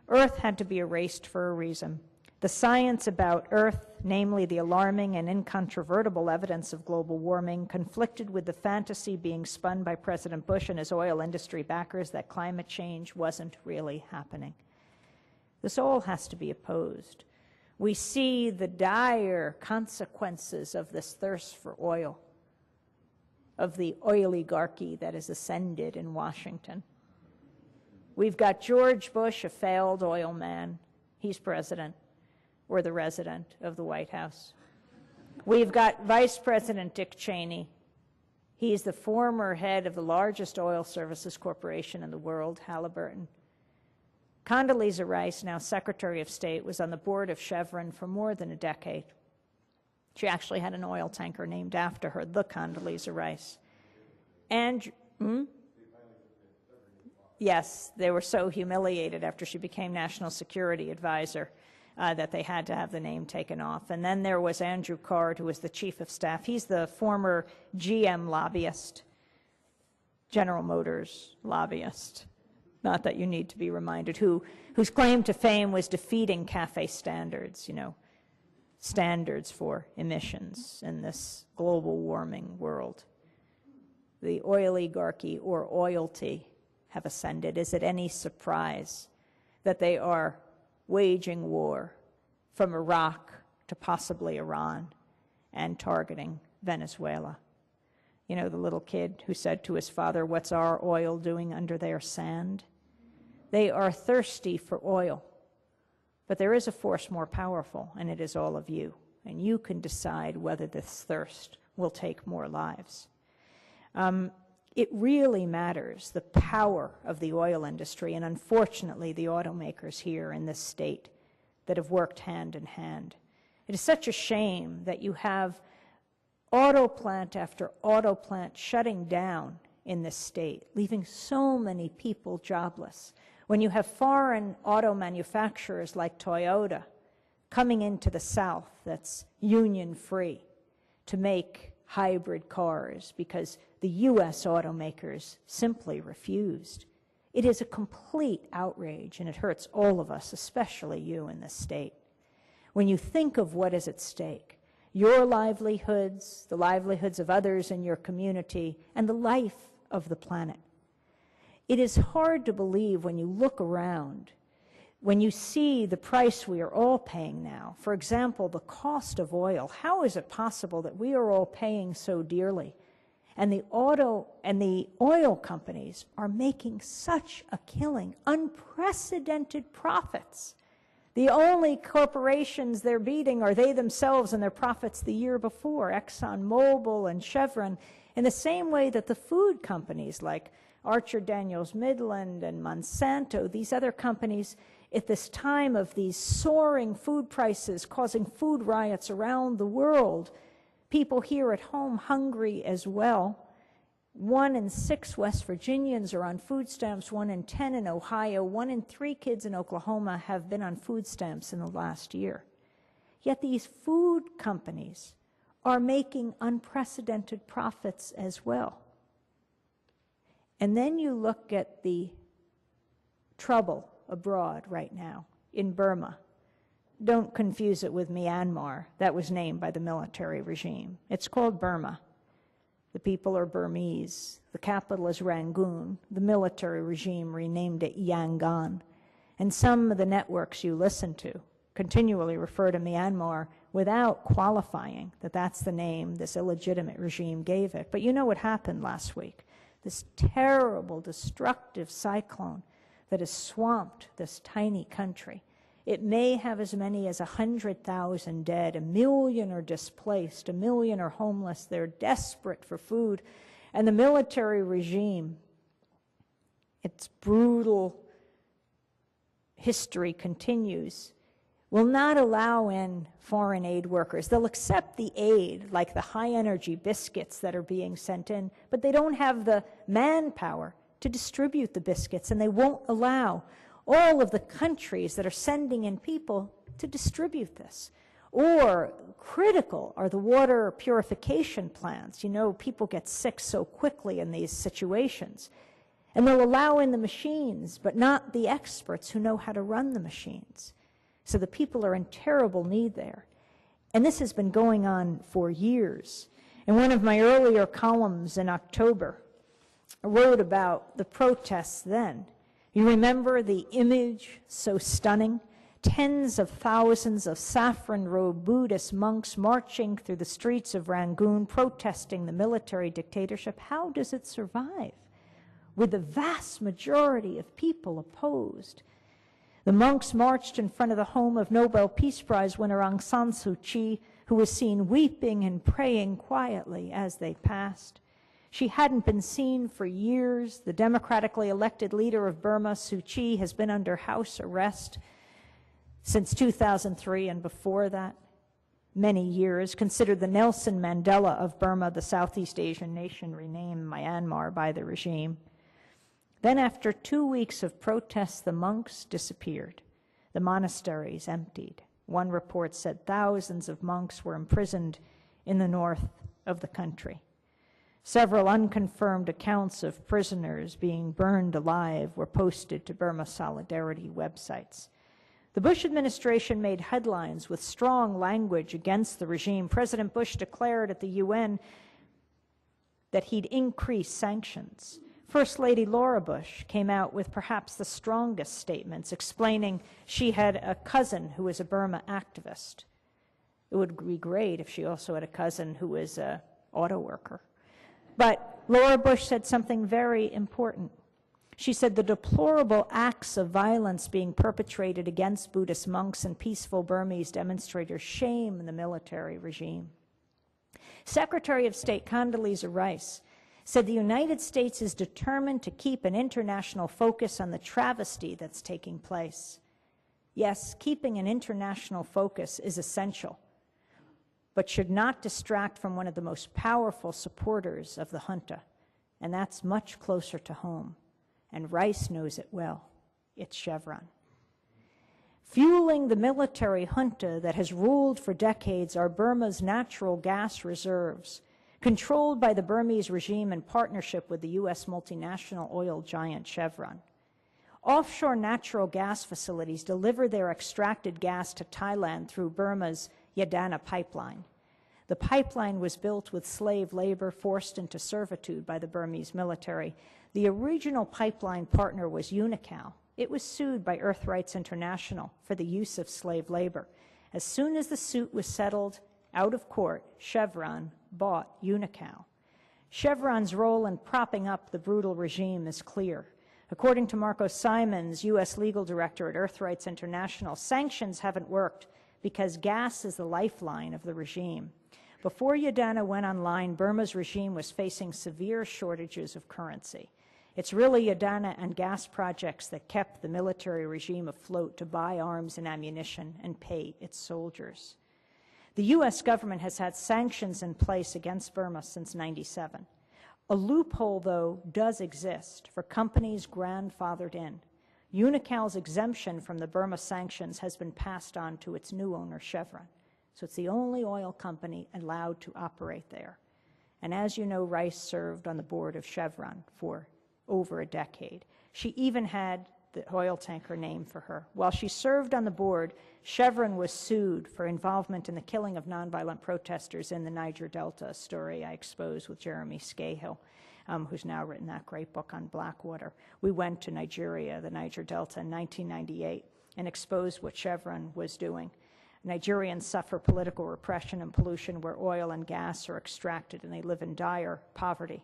Earth had to be erased for a reason. The science about Earth, namely the alarming and incontrovertible evidence of global warming, conflicted with the fantasy being spun by President Bush and his oil industry backers that climate change wasn't really happening. This all has to be opposed. We see the dire consequences of this thirst for oil, of the oligarchy that has ascended in Washington. We've got George Bush, a failed oil man. He's president, or the resident of the White House. We've got Vice President Dick Cheney. He's the former head of the largest oil services corporation in the world, Halliburton. Condoleezza Rice, now Secretary of State, was on the board of Chevron for more than a decade. She actually had an oil tanker named after her, the Condoleezza Rice. And, yes, they were so humiliated after she became National Security Advisor that they had to have the name taken off. And then there was Andrew Card, who was the chief of staff. He's the former GM lobbyist, General Motors lobbyist. Not that you need to be reminded, whose claim to fame was defeating CAFE standards, standards for emissions in this global warming world. The oligarchy or oilty have ascended. Is it any surprise that they are waging war from Iraq to possibly Iran and targeting Venezuela? The little kid who said to his father, "What's our oil doing under their sand?" They are thirsty for oil. But there is a force more powerful, and it is all of you. And you can decide whether this thirst will take more lives. It really matters, the power of the oil industry, and unfortunately the automakers here in this state that have worked hand in hand. It is such a shame that you have auto plant after auto plant shutting down in this state, leaving so many people jobless. When you have foreign auto manufacturers like Toyota coming into the South that's union-free to make hybrid cars because the U.S. automakers simply refused. It is a complete outrage, and it hurts all of us, especially you in this state. When you think of what is at stake, your livelihoods, the livelihoods of others in your community, and the life of the planet, it is hard to believe when you look around, when you see the price we are all paying now. For example, the cost of oil. How is it possible that we are all paying so dearly? And the oil companies are making such a killing, unprecedented profits. The only corporations they're beating are they themselves and their profits the year before, ExxonMobil and Chevron, in the same way that the food companies like Archer Daniels Midland and Monsanto, these other companies, at this time of these soaring food prices causing food riots around the world, people here at home hungry as well. 1 in 6 West Virginians are on food stamps, 1 in 10 in Ohio, 1 in 3 kids in Oklahoma have been on food stamps in the last year. Yet these food companies are making unprecedented profits as well. And then you look at the trouble abroad right now in Burma. Don't confuse it with Myanmar. That was named by the military regime. It's called Burma. The people are Burmese. The capital is Rangoon. The military regime renamed it Yangon. And some of the networks you listen to continually refer to Myanmar without qualifying that that's the name this illegitimate regime gave it. But you know what happened last week? This terrible, destructive cyclone that has swamped this tiny country. It may have as many as 100,000 dead. 1 million are displaced. 1 million are homeless. They're desperate for food. And the military regime, its brutal history continues, will not allow in foreign aid workers. They'll accept the aid, like the high-energy biscuits that are being sent in, but they don't have the manpower to distribute the biscuits, and they won't allow all of the countries that are sending in people to distribute this. Or critical are the water purification plants. You know, people get sick so quickly in these situations. And they'll allow in the machines, but not the experts who know how to run the machines. So the people are in terrible need there. And this has been going on for years. In one of my earlier columns in October, I wrote about the protests then. You remember the image, so stunning? Tens of thousands of saffron-robed Buddhist monks marching through the streets of Rangoon, protesting the military dictatorship. How does it survive? With the vast majority of people opposed. The monks marched in front of the home of Nobel Peace Prize winner Aung San Suu Kyi, who was seen weeping and praying quietly as they passed. She hadn't been seen for years. The democratically elected leader of Burma, Suu Kyi, has been under house arrest since 2003, and before that, many years, considered the Nelson Mandela of Burma, the Southeast Asian nation renamed Myanmar by the regime. Then after 2 weeks of protests, the monks disappeared. The monasteries emptied. One report said thousands of monks were imprisoned in the north of the country. Several unconfirmed accounts of prisoners being burned alive were posted to Burma Solidarity websites. The Bush administration made headlines with strong language against the regime. President Bush declared at the UN that he'd increase sanctions. First Lady Laura Bush came out with perhaps the strongest statements, explaining she had a cousin who was a Burma activist. It would be great if she also had a cousin who was an auto worker. But Laura Bush said something very important. She said the deplorable acts of violence being perpetrated against Buddhist monks and peaceful Burmese demonstrators shame the military regime. Secretary of State Condoleezza Rice said the United States is determined to keep an international focus on the travesty that's taking place. Yes, keeping an international focus is essential, but should not distract from one of the most powerful supporters of the junta, and that's much closer to home. And Rice knows it well. It's Chevron. Fueling the military junta that has ruled for decades are Burma's natural gas reserves, controlled by the Burmese regime in partnership with the U.S. multinational oil giant Chevron. Offshore natural gas facilities deliver their extracted gas to Thailand through Burma's Yadana pipeline. The pipeline was built with slave labor forced into servitude by the Burmese military. The original pipeline partner was Unocal. It was sued by Earth Rights International for the use of slave labor. As soon as the suit was settled out of court, Chevron bought Unocal. Chevron's role in propping up the brutal regime is clear. According to Marco Simons, U.S. legal director at Earth Rights International, sanctions haven't worked because gas is the lifeline of the regime. Before Yadana went online, Burma's regime was facing severe shortages of currency. It's really Yadana and gas projects that kept the military regime afloat to buy arms and ammunition and pay its soldiers. The U.S. government has had sanctions in place against Burma since '97. A loophole, though, does exist for companies grandfathered in. Unocal's exemption from the Burma sanctions has been passed on to its new owner, Chevron. So it's the only oil company allowed to operate there. And as you know, Rice served on the board of Chevron for over a decade. She even had the oil tanker named for her. While she served on the board, Chevron was sued for involvement in the killing of nonviolent protesters in the Niger Delta, a story I exposed with Jeremy Scahill, who's now written that great book on Blackwater. We went to Nigeria, the Niger Delta, in 1998 and exposed what Chevron was doing. Nigerians suffer political repression and pollution where oil and gas are extracted, and they live in dire poverty.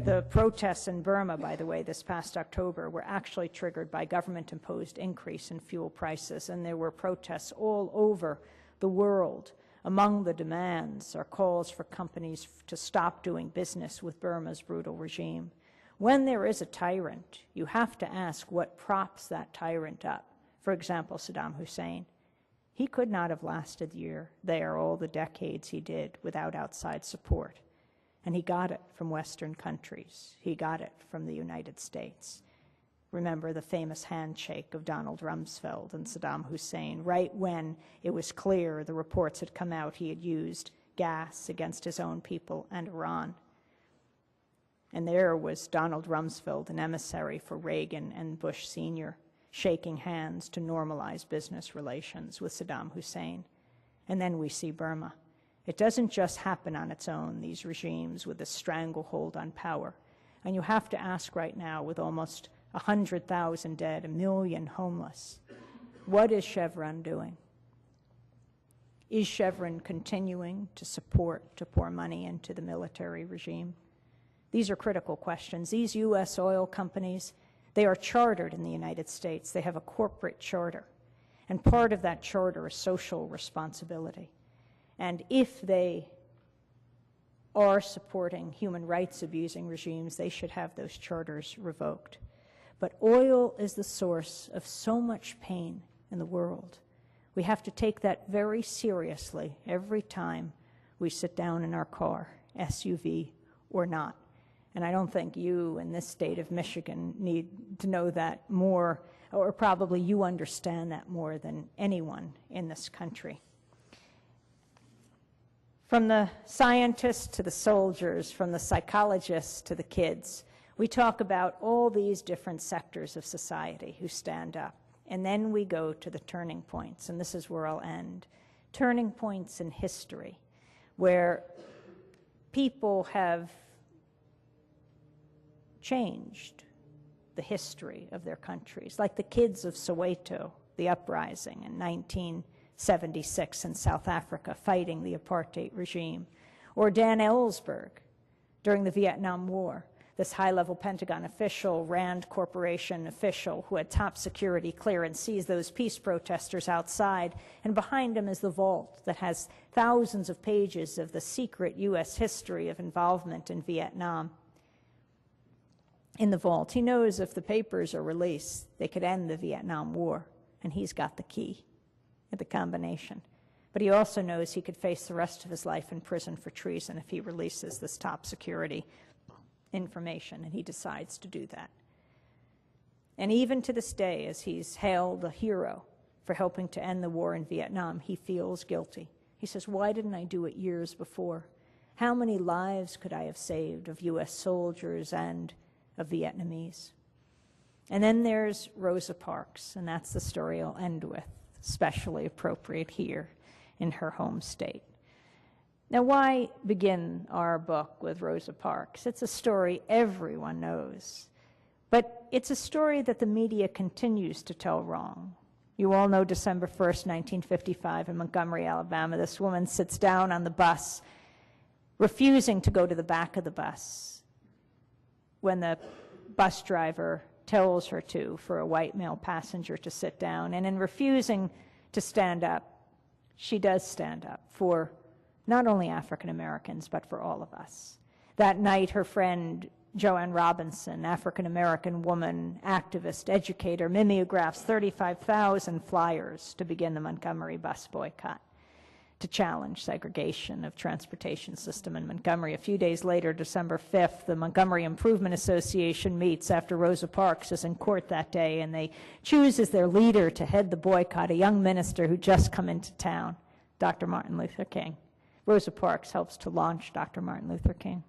The protests in Burma, by the way, this past October, were actually triggered by government-imposed increase in fuel prices, and there were protests all over the world. Among the demands are calls for companies to stop doing business with Burma's brutal regime. When there is a tyrant, you have to ask what props that tyrant up. For example, Saddam Hussein. He could not have lasted there all the decades he did without outside support. And he got it from Western countries. He got it from the United States. Remember the famous handshake of Donald Rumsfeld and Saddam Hussein, right when it was clear, the reports had come out, he had used gas against his own people and Iran. And there was Donald Rumsfeld, an emissary for Reagan and Bush Sr., shaking hands to normalize business relations with Saddam Hussein. And then we see Burma. It doesn't just happen on its own, these regimes with a stranglehold on power. And you have to ask right now, with almost 100,000 dead, 1 million homeless, what is Chevron doing? Is Chevron continuing to pour money into the military regime? These are critical questions. These U.S. oil companies, they are chartered in the United States. They have a corporate charter. And part of that charter is social responsibility. And if they are supporting human rights abusing regimes, they should have those charters revoked. But oil is the source of so much pain in the world. We have to take that very seriously every time we sit down in our car, SUV or not. And I don't think you in this state of Michigan need to know that more, or probably you understand that more than anyone in this country. From the scientists to the soldiers, from the psychologists to the kids, we talk about all these different sectors of society who stand up. And then we go to the turning points, and this is where I'll end. Turning points in history, where people have changed the history of their countries, like the kids of Soweto, the uprising in 1976 in South Africa, fighting the apartheid regime, or Dan Ellsberg during the Vietnam War, this high-level Pentagon official, Rand Corporation official, who had top security clearance, sees those peace protesters outside, and behind him is the vault that has thousands of pages of the secret U.S. history of involvement in Vietnam. In the vault, he knows if the papers are released, they could end the Vietnam War, and he's got the key. The combination. But he also knows he could face the rest of his life in prison for treason if he releases this top security information, and he decides to do that. And even to this day, as he's hailed a hero for helping to end the war in Vietnam, he feels guilty. He says, why didn't I do it years before? How many lives could I have saved of U.S. soldiers and of Vietnamese? And then there's Rosa Parks, and that's the story I'll end with, especially appropriate here in her home state. Now, why begin our book with Rosa Parks? It's a story everyone knows, but it's a story that the media continues to tell wrong. You all know December 1st, 1955 in Montgomery, Alabama. This woman sits down on the bus, refusing to go to the back of the bus when the bus driver tells her to, for a white male passenger to sit down. And in refusing to stand up, she does stand up for not only African Americans, but for all of us. That night, her friend Joanne Robinson, African American woman, activist, educator, mimeographs 35,000 flyers to begin the Montgomery bus boycott, to challenge segregation of transportation system in Montgomery. A few days later, December 5th, the Montgomery Improvement Association meets after Rosa Parks is in court that day, and they choose as their leader to head the boycott a young minister who just come into town, Dr. Martin Luther King. Rosa Parks helps to launch Dr. Martin Luther King.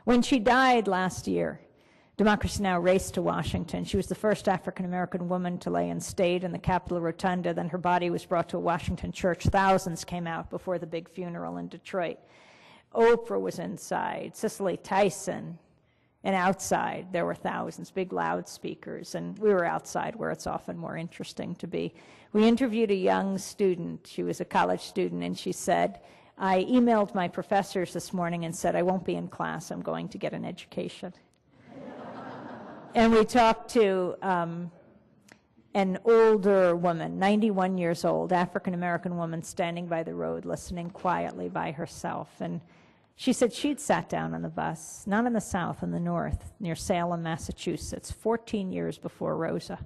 When she died last year, Democracy Now! Raced to Washington. She was the first African-American woman to lay in state in the Capitol Rotunda. Then her body was brought to a Washington church. Thousands came out before the big funeral in Detroit. Oprah was inside, Cicely Tyson, and outside there were thousands, big loudspeakers, and we were outside where it's often more interesting to be. We interviewed a young student. She was a college student, and she said, I emailed my professors this morning and said, I won't be in class, I'm going to get an education. And we talked to an older woman, 91 years old, African-American woman, standing by the road, listening quietly by herself. And she said she'd sat down on the bus, not in the South, in the North, near Salem, Massachusetts, 14 years before Rosa.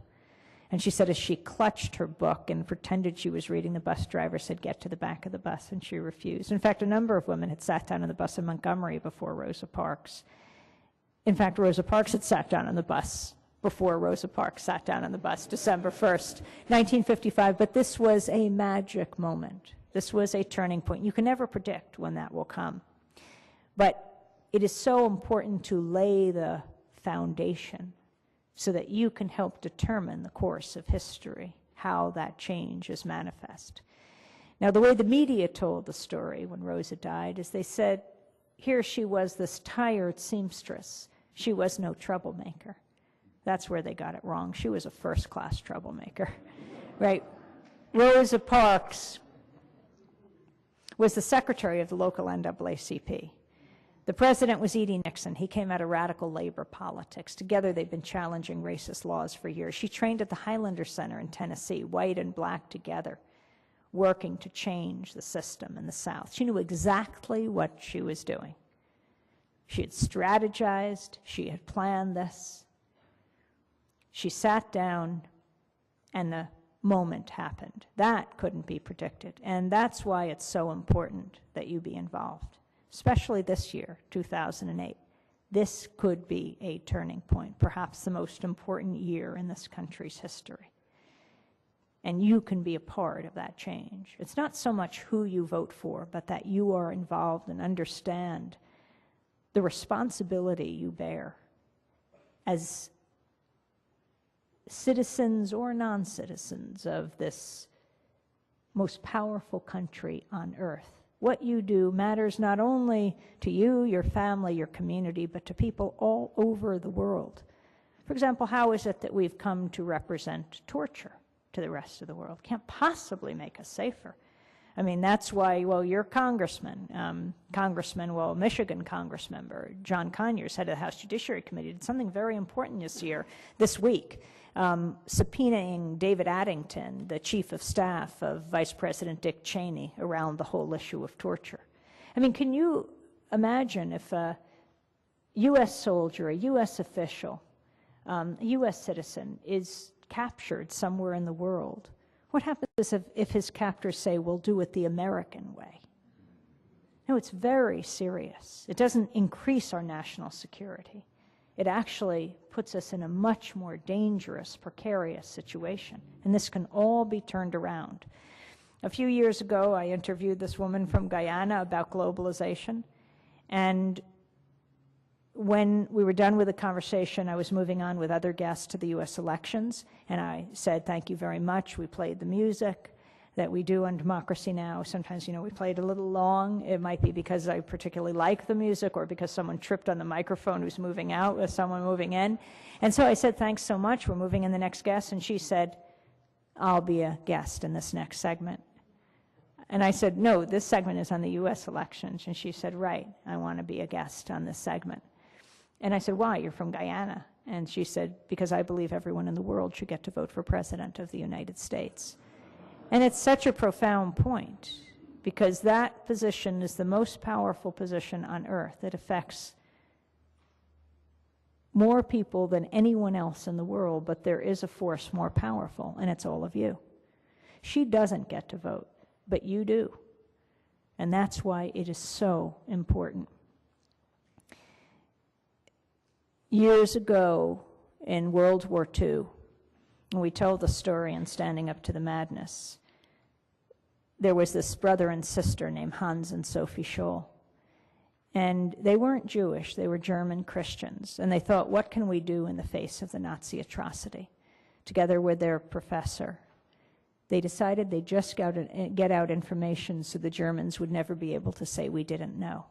And she said as she clutched her book and pretended she was reading, the bus driver said, "Get to the back of the bus," and she refused. In fact, a number of women had sat down on the bus in Montgomery before Rosa Parks. In fact, Rosa Parks had sat down on the bus before Rosa Parks sat down on the bus, December 1st, 1955. But this was a magic moment. This was a turning point. You can never predict when that will come. But it is so important to lay the foundation so that you can help determine the course of history, how that change is manifest. Now, the way the media told the story when Rosa died is they said, here she was, this tired seamstress. She was no troublemaker. That's where they got it wrong. She was a first-class troublemaker, right? Rosa Parks was the secretary of the local NAACP. The president was E.D. Nixon. He came out of radical labor politics. Together, they've been challenging racist laws for years. She trained at the Highlander Center in Tennessee, white and black together, working to change the system in the South. She knew exactly what she was doing. She had strategized. She had planned this. She sat down, and the moment happened. That couldn't be predicted. And that's why it's so important that you be involved. Especially this year, 2008. This could be a turning point, perhaps the most important year in this country's history. And you can be a part of that change. It's not so much who you vote for, but that you are involved and understand the responsibility you bear as citizens or non-citizens of this most powerful country on earth. What you do matters not only to you, your family, your community, but to people all over the world. For example, how is it that we've come to represent torture to the rest of the world? Can't possibly make us safer. I mean, that's why, well, your congressman, Michigan Congress member John Conyers, head of the House Judiciary Committee, did something very important this week, subpoenaing David Addington, the chief of staff of Vice President Dick Cheney, around the whole issue of torture. I mean, can you imagine if a U.S. soldier, a U.S. official, a U.S. citizen is captured somewhere in the world? What happens if his captors say, we'll do it the American way? No, it's very serious. It doesn't increase our national security. It actually puts us in a much more dangerous, precarious situation. And this can all be turned around. A few years ago, I interviewed this woman from Guyana about globalization. And when we were done with the conversation, I was moving on with other guests to the U.S. elections. And I said, thank you very much. We played the music that we do on Democracy Now! Sometimes, we played a little long. It might be because I particularly like the music or because someone tripped on the microphone who's moving out with someone moving in. And so I said, thanks so much. We're moving in the next guest. And she said, I'll be a guest in this next segment. And I said, no, this segment is on the U.S. elections. And she said, right, I want to be a guest on this segment. And I said, why? You're from Guyana. And she said, because I believe everyone in the world should get to vote for President of the United States. And it's such a profound point, because that position is the most powerful position on earth. It affects more people than anyone else in the world, but there is a force more powerful, and it's all of you. She doesn't get to vote, but you do. And that's why it is so important. Years ago in World War II, when we told the story in Standing Up to the Madness, there was this brother and sister named Hans and Sophie Scholl. And they weren't Jewish, they were German Christians. And they thought, what can we do in the face of the Nazi atrocity? Together with their professor, they decided they'd just get out information so the Germans would never be able to say we didn't know.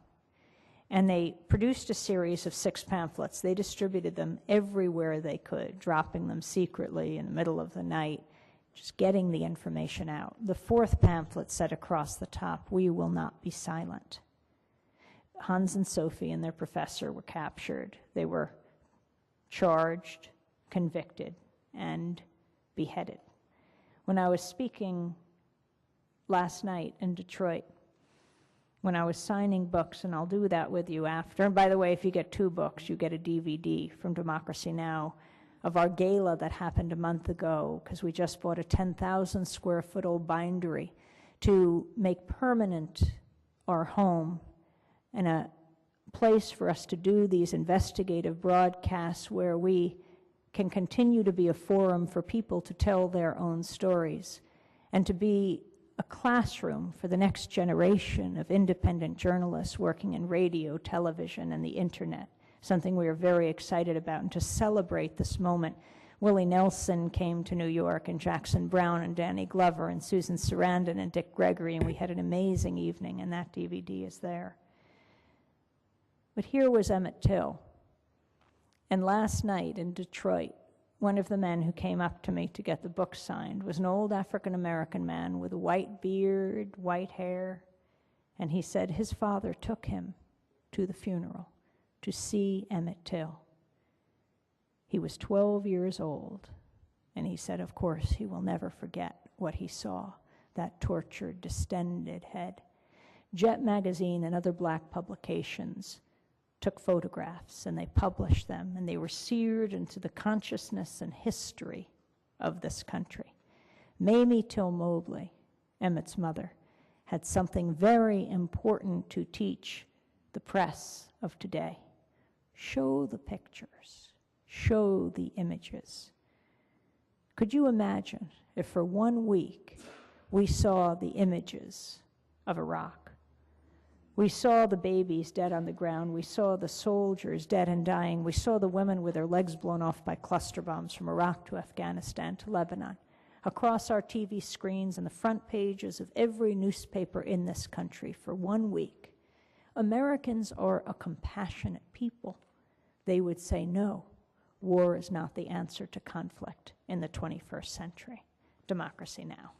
And they produced a series of 6 pamphlets. They distributed them everywhere they could, dropping them secretly in the middle of the night, just getting the information out. The 4th pamphlet said across the top, we will not be silent. Hans and Sophie and their professor were captured. They were charged, convicted, and beheaded. When I was speaking last night in Detroit, when I was signing books, and I'll do that with you after. And by the way, if you get 2 books, you get a DVD from Democracy Now! of our gala that happened a month ago, because we just bought a 10,000 square foot old bindery to make permanent our home and a place for us to do these investigative broadcasts where we can continue to be a forum for people to tell their own stories and to be a classroom for the next generation of independent journalists working in radio, television, and the internet, something we are very excited about. And to celebrate this moment, Willie Nelson came to New York, and Jackson Brown and Danny Glover and Susan Sarandon and Dick Gregory, and we had an amazing evening, and that DVD is there. But here was Emmett Till. And last night in Detroit, one of the men who came up to me to get the book signed was an old African-American man with a white beard, white hair, and he said his father took him to the funeral to see Emmett Till. He was 12 years old, and he said, of course, he will never forget what he saw, that tortured, distended head. Jet magazine and other black publications took photographs, and they published them, and they were seared into the consciousness and history of this country. Mamie Till Mobley, Emmett's mother, had something very important to teach the press of today. Show the pictures. Show the images. Could you imagine if for 1 week we saw the images of Iraq? We saw the babies dead on the ground. We saw the soldiers dead and dying. We saw the women with their legs blown off by cluster bombs from Iraq to Afghanistan to Lebanon. Across our TV screens and the front pages of every newspaper in this country for 1 week. Americans are a compassionate people. They would say, no, war is not the answer to conflict in the 21st century. Democracy Now!